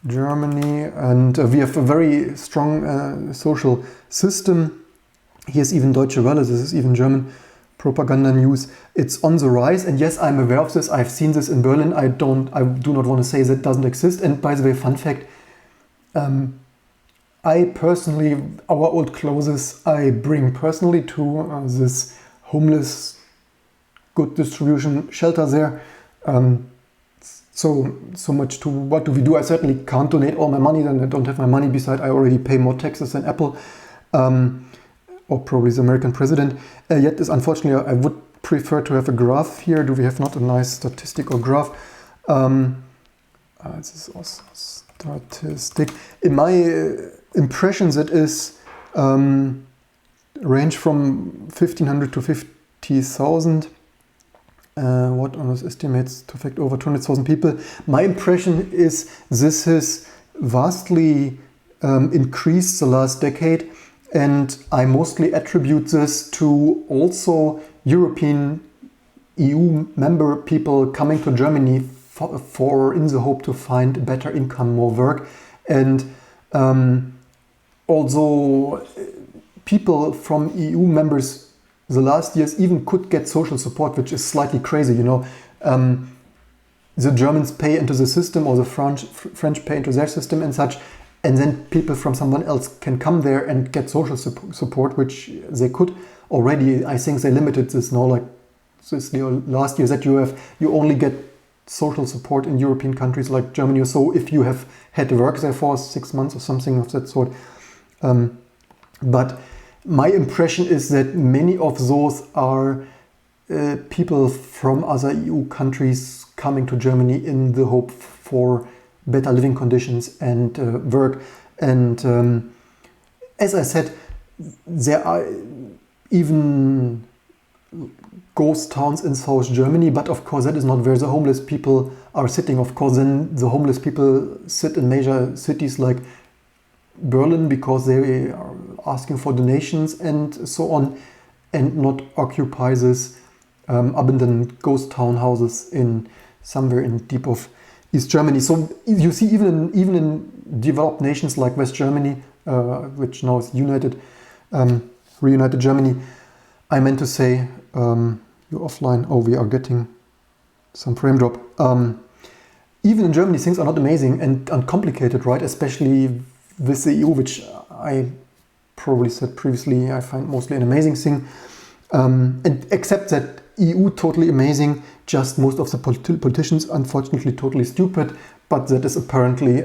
Germany, and we have a very strong social system. Here's even Deutsche Welle, this is even German propaganda news. It's on the rise, and yes, I'm aware of this. I've seen this in Berlin. I do not want to say that doesn't exist. And by the way, fun fact, I personally, our old clothes, I bring personally to this homeless good distribution shelter there. So much to what do we do? I certainly can't donate all my money, then I don't have my money. Besides, I already pay more taxes than Apple, or probably the American president. Yet this, unfortunately, I would prefer to have a graph here. Do we have not a nice statistic or graph? This is also statistic. In my impressions, it is range from 1,500 to 50,000. What on those estimates to affect over 200,000 people. My impression is this has vastly increased the last decade, and I mostly attribute this to also European EU member people coming to Germany for in the hope to find better income, more work. And although people from EU members the last years even could get social support, which is slightly crazy, you know. The Germans pay into the system, or the French pay into their system and such, and then people from someone else can come there and get social support, which they could already. I think they limited this now, like this last year, that you only get social support in European countries like Germany or so if you have had to work there for 6 months or something of that sort. But my impression is that many of those are people from other EU countries coming to Germany in the hope for better living conditions and work. And as I said, there are even ghost towns in South Germany, but of course that is not where the homeless people are sitting. Of course, then the homeless people sit in major cities like Berlin because they are asking for donations and so on, and not occupy this abandoned ghost town houses in somewhere in deep of East Germany. So you see, even in developed nations like West Germany, which now is reunited Germany. I meant to say, you're offline. Oh, we are getting some frame drop. Even in Germany, things are not amazing and uncomplicated, right? Especially with the EU, which I probably said previously, I find mostly an amazing thing. And except that EU totally amazing, just most of the politicians unfortunately totally stupid, but that is apparently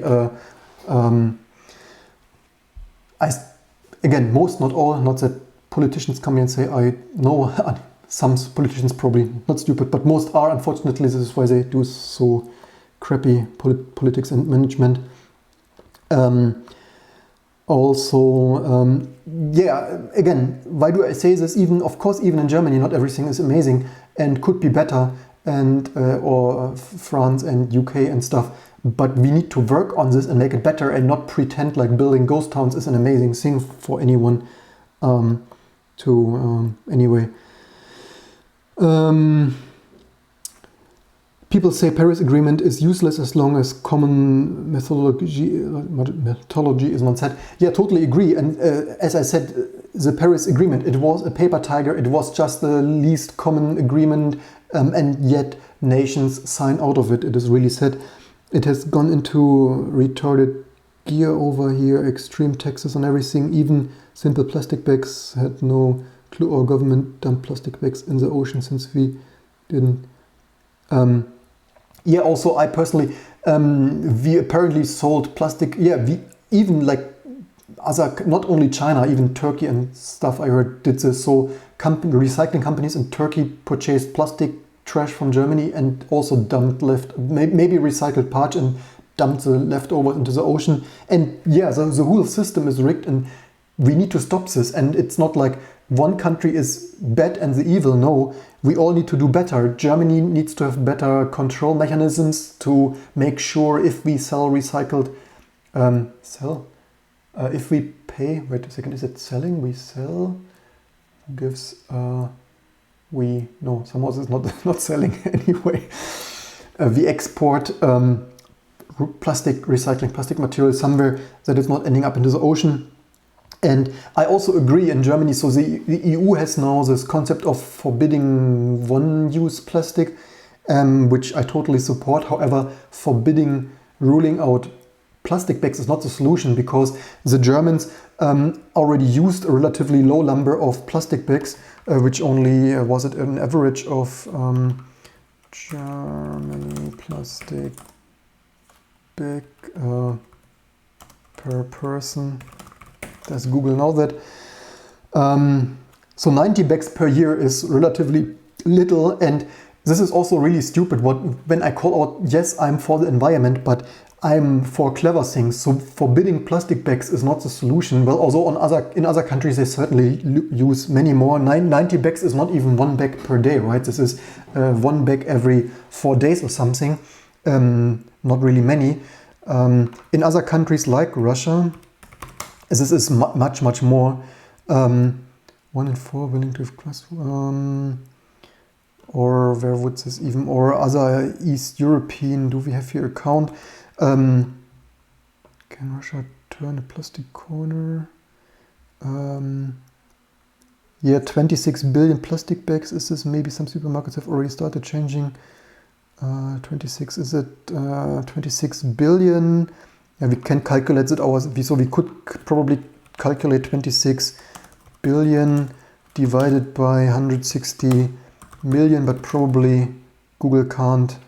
again, most, not all, not that politicians come here and say, I know, some politicians probably not stupid, but most are, unfortunately. This is why they do so crappy politics and management. Yeah, again, why do I say this? Even, of course, even in Germany, not everything is amazing and could be better, and or France and UK and stuff. But we need to work on this and make it better, and not pretend like building ghost towns is an amazing thing for anyone. Anyway. People say Paris Agreement is useless as long as common methodology is not set. Yeah, totally agree. And as I said, the Paris Agreement, it was a paper tiger. It was just the least common agreement, and yet nations sign out of it. It is really sad. It has gone into retarded gear over here, extreme taxes on everything. Even simple plastic bags had no clue. Our government dumped plastic bags in the ocean since we didn't. Yeah, also I personally, we apparently sold plastic. Yeah, we even like, other, not only China, even Turkey and stuff I heard did this. So recycling companies in Turkey purchased plastic trash from Germany and also dumped maybe recycled parts and dumped the leftovers into the ocean. And yeah, the whole system is rigged, and we need to stop this. And it's not like one country is bad and the evil. No, we all need to do better. Germany needs to have better control mechanisms to make sure if we sell recycled, if we pay, wait a second, is it selling? We sell, gives, no, somehow it's not selling anyway. We export plastic material somewhere that is not ending up into the ocean. And I also agree in Germany, so the EU has now this concept of forbidding one-use plastic, which I totally support. However, ruling out plastic bags is not the solution, because the Germans already used a relatively low number of plastic bags, which only was it an average of Germany plastic bag per person. Does Google know that? So 90 bags per year is relatively little, and this is also really stupid. When I call out, yes, I'm for the environment, but I'm for clever things. So forbidding plastic bags is not the solution. Well, although in other countries they certainly use many more. 90 bags is not even one bag per day, right? This is one bag every 4 days or something. Not really many. In other countries like Russia, this is much more. 1 in 4 willing to have class. Or where would this even, or other East European, do we have here a count? Can Russia turn a plastic corner? Yeah, 26 billion plastic bags. Is this, maybe some supermarkets have already started changing? 26, is it 26 billion? Yeah, we can calculate it so we could probably calculate 26 billion divided by 160 million, but probably Google can't.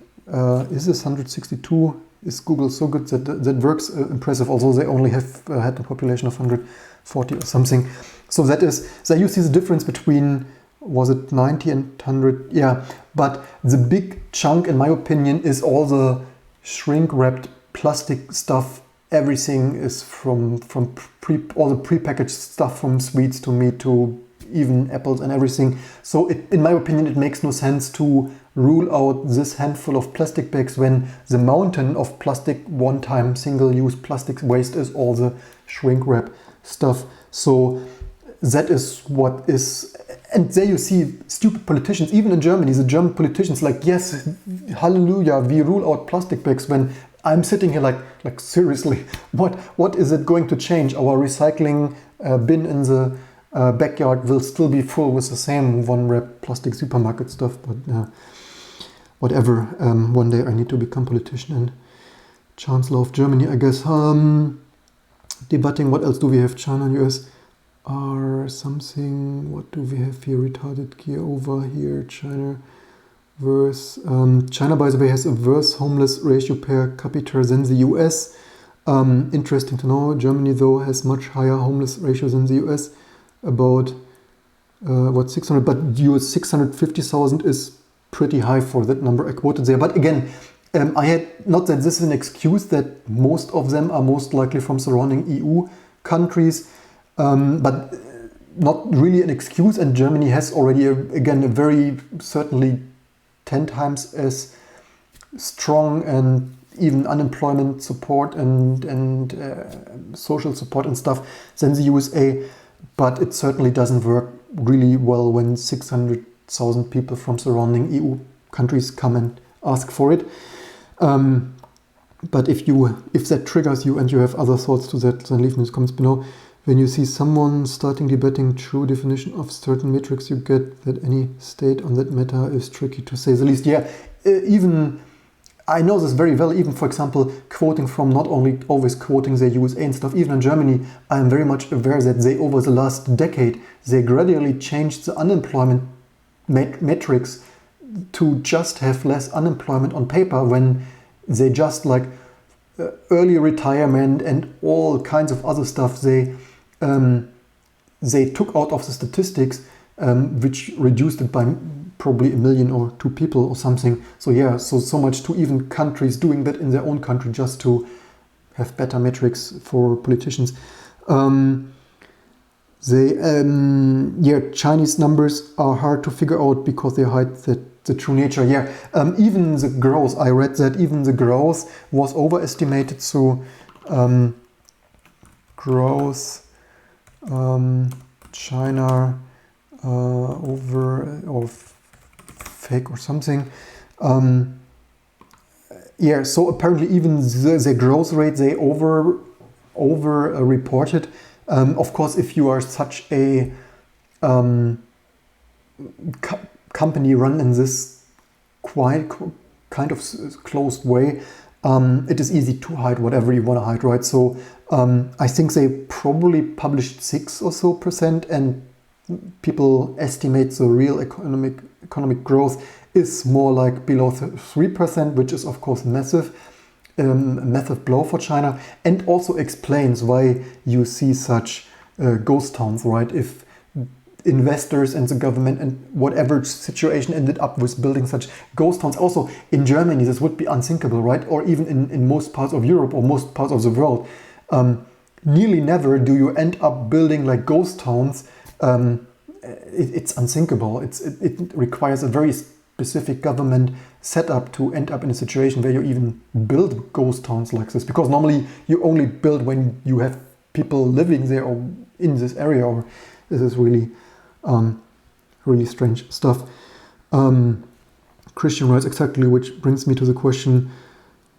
Is this 162? Is Google so good that works impressive, although they only have had a population of 140 or something. So there you see the difference between, was it 90 and 100? Yeah, but the big chunk, in my opinion, is all the shrink-wrapped plastic stuff. Everything is from all the prepackaged stuff, from sweets to meat to even apples and everything. So in my opinion, it makes no sense to rule out this handful of plastic bags when the mountain of plastic, one-time single-use plastic waste is all the shrink-wrap stuff. So that is what is, and there you see stupid politicians, even in Germany, the German politicians like, yes, hallelujah, we rule out plastic bags, when I'm sitting here like seriously, what is it going to change? Our recycling bin in the backyard will still be full with the same one-wrap plastic supermarket stuff, but whatever. One day I need to become politician and Chancellor of Germany, I guess. Debating, what else do we have? China and US are something. What do we have here? Retarded gear over here. China, by the way, has a worse homeless ratio per capita than the US. Interesting to know. Germany, though, has much higher homeless ratio than the US. About 600, but US 650,000 is pretty high for that number I quoted there. But again, I had, not that this is an excuse, that most of them are most likely from surrounding EU countries, but not really an excuse. And Germany has already, again, a very certainly 10 times as strong and even unemployment support and social support and stuff than the USA. But it certainly doesn't work really well when 600,000 people from surrounding EU countries come and ask for it. But if that triggers you and you have other thoughts to that, then leave me in the comments below. When you see someone starting debating true definition of certain metrics, you get that any state on that matter is tricky, to say the least. Yeah, even I know this very well, even, for example, quoting from, not only always quoting the USA and stuff, even in Germany, I am very much aware that they, over the last decade, they gradually changed the unemployment metrics to just have less unemployment on paper, when they just early retirement and all kinds of other stuff they took out of the statistics, which reduced it by probably 1 million or 2 people or something. So yeah, so much to even countries doing that in their own country just to have better metrics for politicians. Chinese numbers are hard to figure out because they hide the true nature. Yeah, even the growth, I read that even the growth was overestimated. So growth, China over or fake or something. So apparently even the growth rate they over reported. Of course, if you are such a company run in this quite kind of closed way, it is easy to hide whatever you want to hide, right? So I think they probably published 6% or so, and people estimate the real economic growth is more like below 3%, which is of course massive blow for China, and also explains why you see such ghost towns, right? If investors and the government and whatever situation ended up with building such ghost towns. Also in Germany, this would be unthinkable, right? Or even in most parts of Europe or most parts of the world. Nearly never do you end up building like ghost towns. It's unthinkable. It requires a very specific government setup to end up in a situation where you even build ghost towns like this. Because normally you only build when you have people living there or in this area. Or this is really strange stuff. Christian writes exactly, which brings me to the question: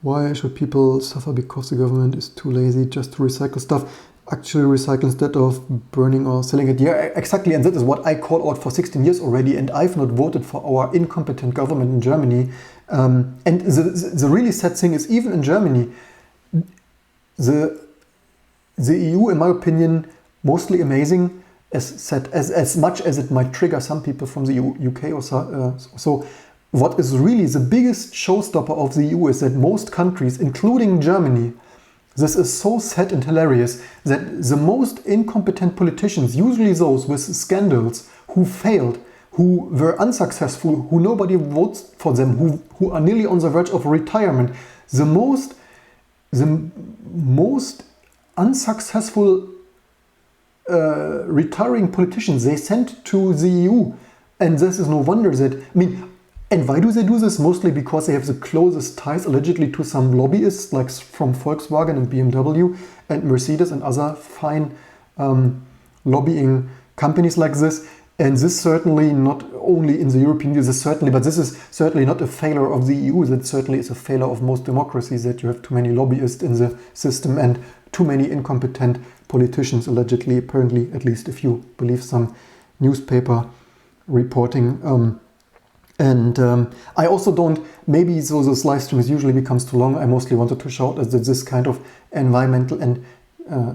why should people suffer because the government is too lazy just to recycle stuff? Actually recycle instead of burning or selling it. Yeah, exactly. And that is what I call out for 16 years already. And I've not voted for our incompetent government in Germany. And the really sad thing is, even in Germany, the EU, in my opinion, mostly amazing, as much as it might trigger some people from the UK or so. What is really the biggest showstopper of the EU is that most countries, including Germany, this is so sad and hilarious, that the most incompetent politicians, usually those with scandals, who failed, who were unsuccessful, who nobody votes for them, who are nearly on the verge of retirement, the most unsuccessful retiring politicians they sent to the EU. And this is no wonder that, and why do they do this? Mostly because they have the closest ties, allegedly, to some lobbyists, like from Volkswagen and BMW and Mercedes and other fine lobbying companies like this. And this certainly not only in the European Union, but this is certainly not a failure of the EU. That certainly is a failure of most democracies, that you have too many lobbyists in the system and too many incompetent politicians, allegedly, apparently, at least if you believe some newspaper reporting. I also don't, maybe so this live stream usually becomes too long. I mostly wanted to shout at this kind of environmental and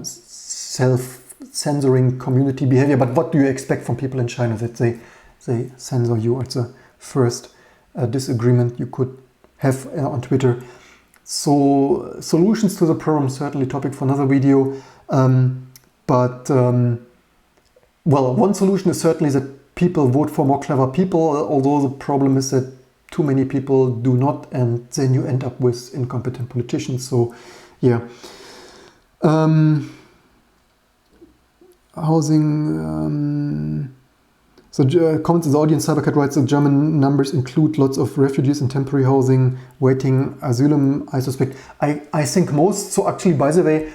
self-censoring community behavior. But what do you expect from people in China, that they censor you at the first disagreement you could have on Twitter? So solutions to the problem, certainly topic for another video. Well, one solution is certainly that people vote for more clever people, although the problem is that too many people do not, and then you end up with incompetent politicians. So yeah. Housing. Comments in the audience, Cybercat writes, the German numbers include lots of refugees in temporary housing, waiting asylum, I suspect. I think most, so actually, by the way,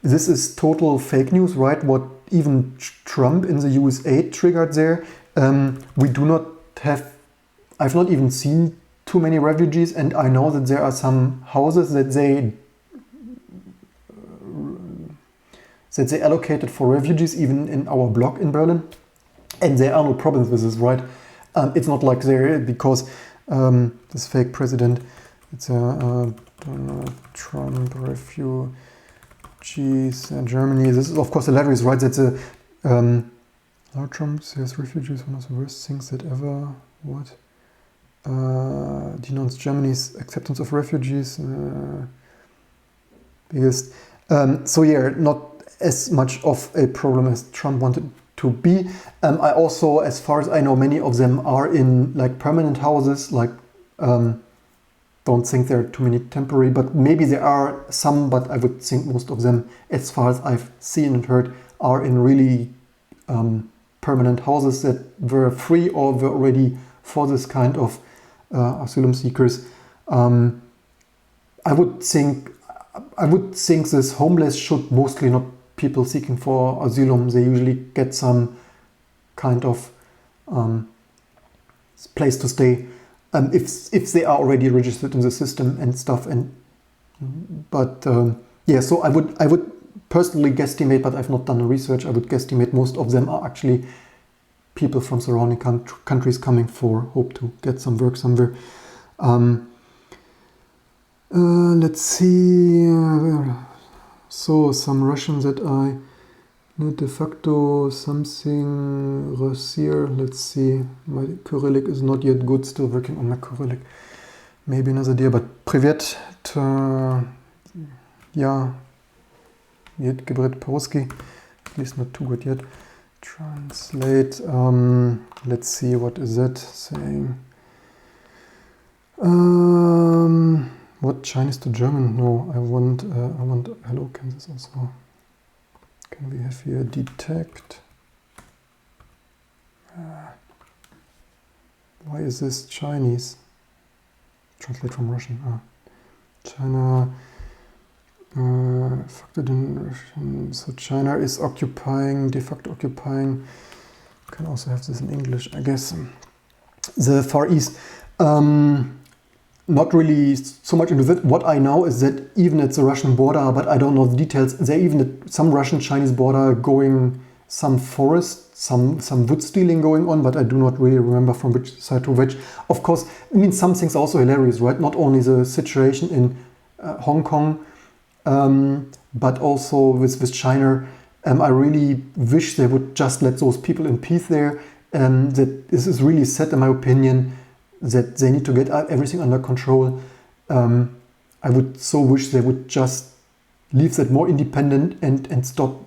this is total fake news, right? What even Trump in the USA triggered there. We do not have, I've not even seen too many refugees, and I know that there are some houses that they allocated for refugees, even in our block in Berlin. And there are no problems with this, right? It's not like there, because this fake president, it's a Trump refugees in Germany. This is of course hilarious, right? That's Trump says refugees one of the worst things that ever denounced Germany's acceptance of refugees. biggest. So yeah, not as much of a problem as Trump wanted to be. I also, as far as I know, many of them are in like permanent houses, like don't think there are too many temporary, but maybe there are some, but I would think most of them, as far as I've seen and heard, are in really permanent houses that were free or were already for this kind of asylum seekers. I would think this homeless should mostly not people seeking for asylum. They usually get some kind of place to stay if they are already registered in the system and stuff. But so I would personally guesstimate, but I've not done the research. I would guesstimate most of them are actually people from surrounding countries coming for hope to get some work somewhere. Let's see. So some Russian that I de facto something Russier. Let's see. My Cyrillic is not yet good. Still working on my Cyrillic. Maybe another day. But Privet. Yet Gebret Polski. At least not too good yet. Translate. Let's see. What is that saying? What, Chinese to German? No, I want hello, can this also, can we have here detect? Why is this Chinese? Translate from Russian. China, factored in Russian. So China is de facto occupying. You can also have this in English, I guess. The Far East. Not really so much into that. What I know is that even at the Russian border, but I don't know the details, there even at some Russian-Chinese border going some forest, some wood stealing going on, but I do not really remember from which side to which. Of course, I mean, some things are also hilarious, right? Not only the situation in Hong Kong, but also with China. I really wish they would just let those people in peace there. That this is really sad, in my opinion, that they need to get everything under control. I would so wish they would just leave that more independent and stop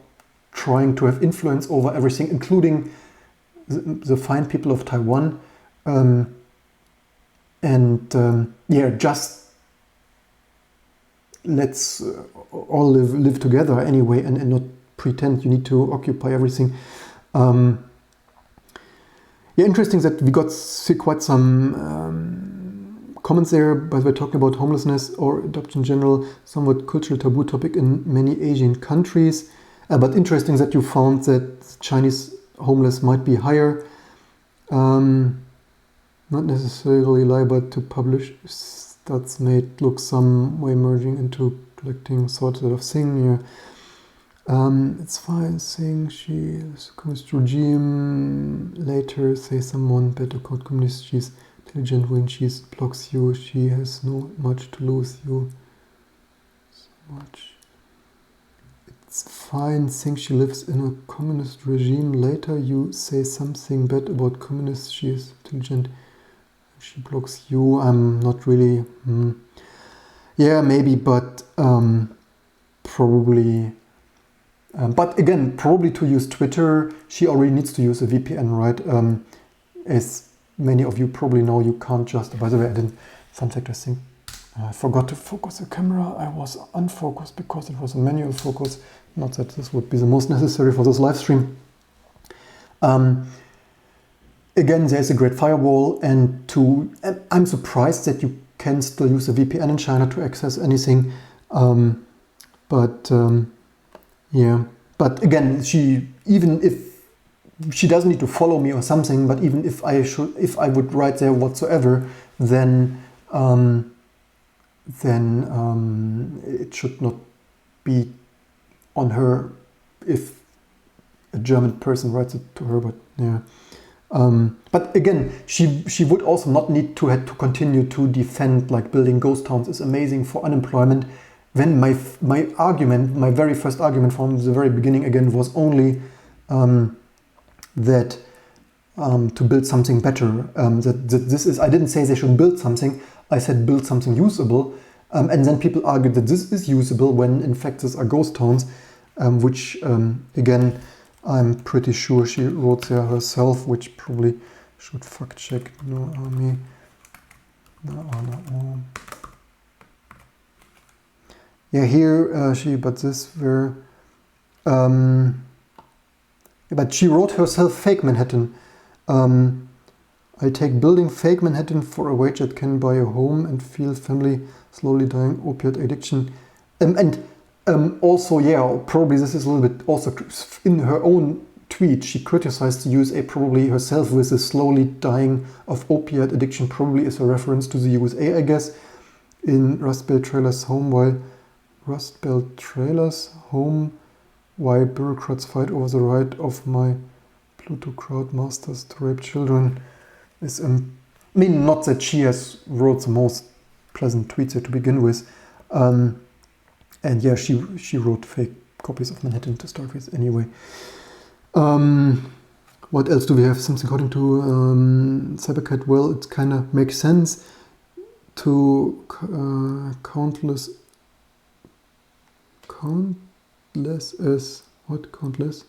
trying to have influence over everything, including the fine people of Taiwan. Just let's all live together anyway and not pretend you need to occupy everything. Interesting that we got quite some comments there, but we're talking about homelessness or adoption in general, somewhat cultural taboo topic in many Asian countries. But interesting that you found that Chinese homeless might be higher. Not necessarily lie, but to publish stats made look some way merging into collecting sort of thing. Yeah. It's fine saying she is a communist regime. Later say someone better called communist. She's intelligent when she blocks you. She has no much to lose. You so much. It's fine saying she lives in a communist regime. Later you say something bad about communists. She is intelligent. She blocks you. I'm not really. Yeah, maybe, but probably. But again, probably to use Twitter, she already needs to use a VPN, right? As many of you probably know, you can't just. By the way, fun fact, I think I forgot to focus the camera. I was unfocused because it was a manual focus. Not that this would be the most necessary for this live stream. Again, there's a great firewall, and I'm surprised that you can still use a VPN in China to access anything. Yeah, but again, even if she doesn't need to follow me or something, but even if I would write there whatsoever, then it should not be on her if a German person writes it to her. But yeah, but again, she would also not need to have to continue to defend, like, building ghost towns is amazing for unemployment. When my very first argument from the very beginning again was only that to build something better. That this is, I didn't say they should build something. I said build something usable. And then people argued that this is usable when in fact these are ghost towns, which again, I'm pretty sure she wrote there herself, which probably should fact check. Naomi. Yeah, here but this were, but she wrote herself fake Manhattan. I take building fake Manhattan for a wage that can buy a home and feel family slowly dying opiate addiction. Also, yeah, probably this is a little bit also in her own tweet, she criticized the USA probably herself with the slowly dying of opiate addiction, probably is a reference to the USA, I guess, in Rust Belt Trailers home while bureaucrats fight over the right of my plutocrat masters to rape children. Is I mean, not that she has wrote the most pleasant tweets here to begin with. And yeah, she wrote fake copies of Manhattan to start with anyway. What else do we have? Something according to Cybercat. Well, it kind of makes sense to countless as what countless?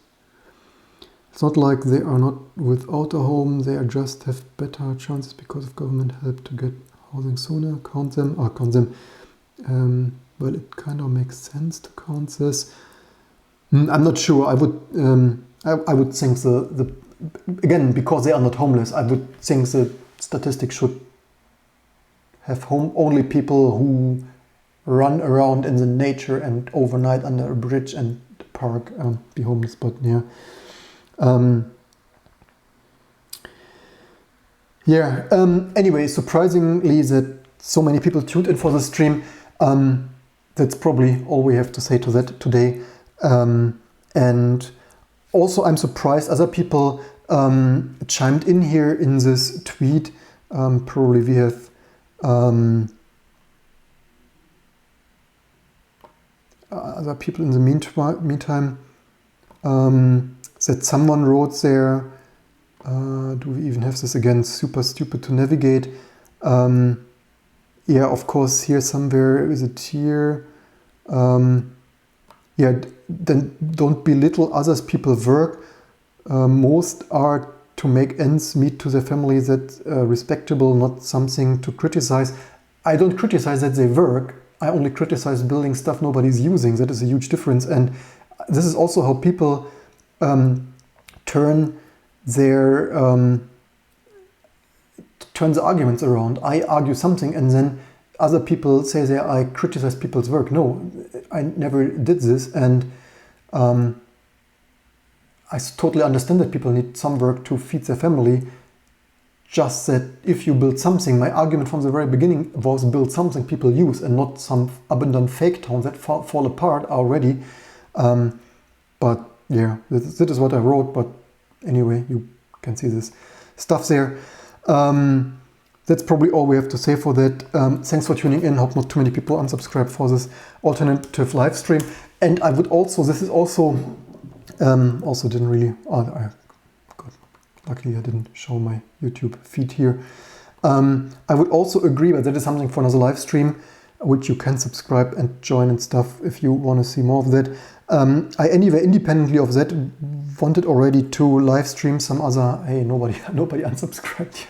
It's not like they are not without a home, they are just have better chances because of government help to get housing sooner. Count them. Well, it kind of makes sense to count this. I'm not sure. I would think the again, because they are not homeless, I would think the statistics should have home only people who run around in the nature and overnight under a bridge and the park be homeless. But yeah. Anyway, surprisingly that so many people tuned in for the stream. That's probably all we have to say to that today. And also I'm surprised other people chimed in here in this tweet. Probably we have other people in the meantime. That someone wrote there, do we even have this again, super stupid to navigate. Yeah, of course, here somewhere is it here. Yeah, then don't belittle others people's work. Most are to make ends meet to their family, that respectable, not something to criticize. I don't criticize that they work. I only criticize building stuff nobody's using. That is a huge difference. And this is also how people turn the arguments around. I argue something and then other people say that I criticize people's work. No, I never did this, and I totally understand that people need some work to feed their family. Just that if you build something, my argument from the very beginning was build something people use and not some abandoned fake towns that fall apart already. But yeah, that is what I wrote, but anyway, you can see this stuff there. That's probably all we have to say for that. Thanks for tuning in. Hope not too many people unsubscribe for this alternative live stream. And I would also, this is also didn't really, luckily I didn't show my YouTube feed here. I would also agree, but that is something for another live stream, which you can subscribe and join and stuff if you want to see more of that. I anyway, independently of that, wanted already to live stream some other, hey, nobody unsubscribed yet.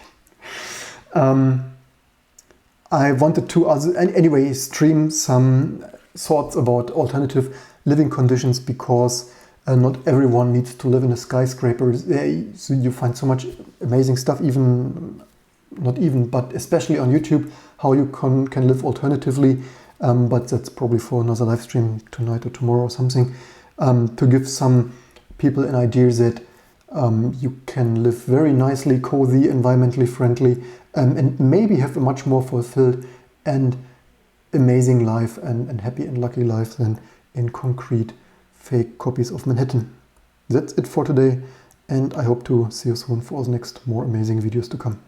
I wanted to anyway stream some thoughts about alternative living conditions, because not everyone needs to live in a skyscraper. So you find so much amazing stuff, but especially on YouTube, how you can live alternatively. But that's probably for another live stream tonight or tomorrow or something, to give some people an idea that you can live very nicely, cozy, environmentally friendly, and maybe have a much more fulfilled and amazing life and happy and lucky life than in concrete fake copies of Manhattan. That's it for today, and I hope to see you soon for the next more amazing videos to come.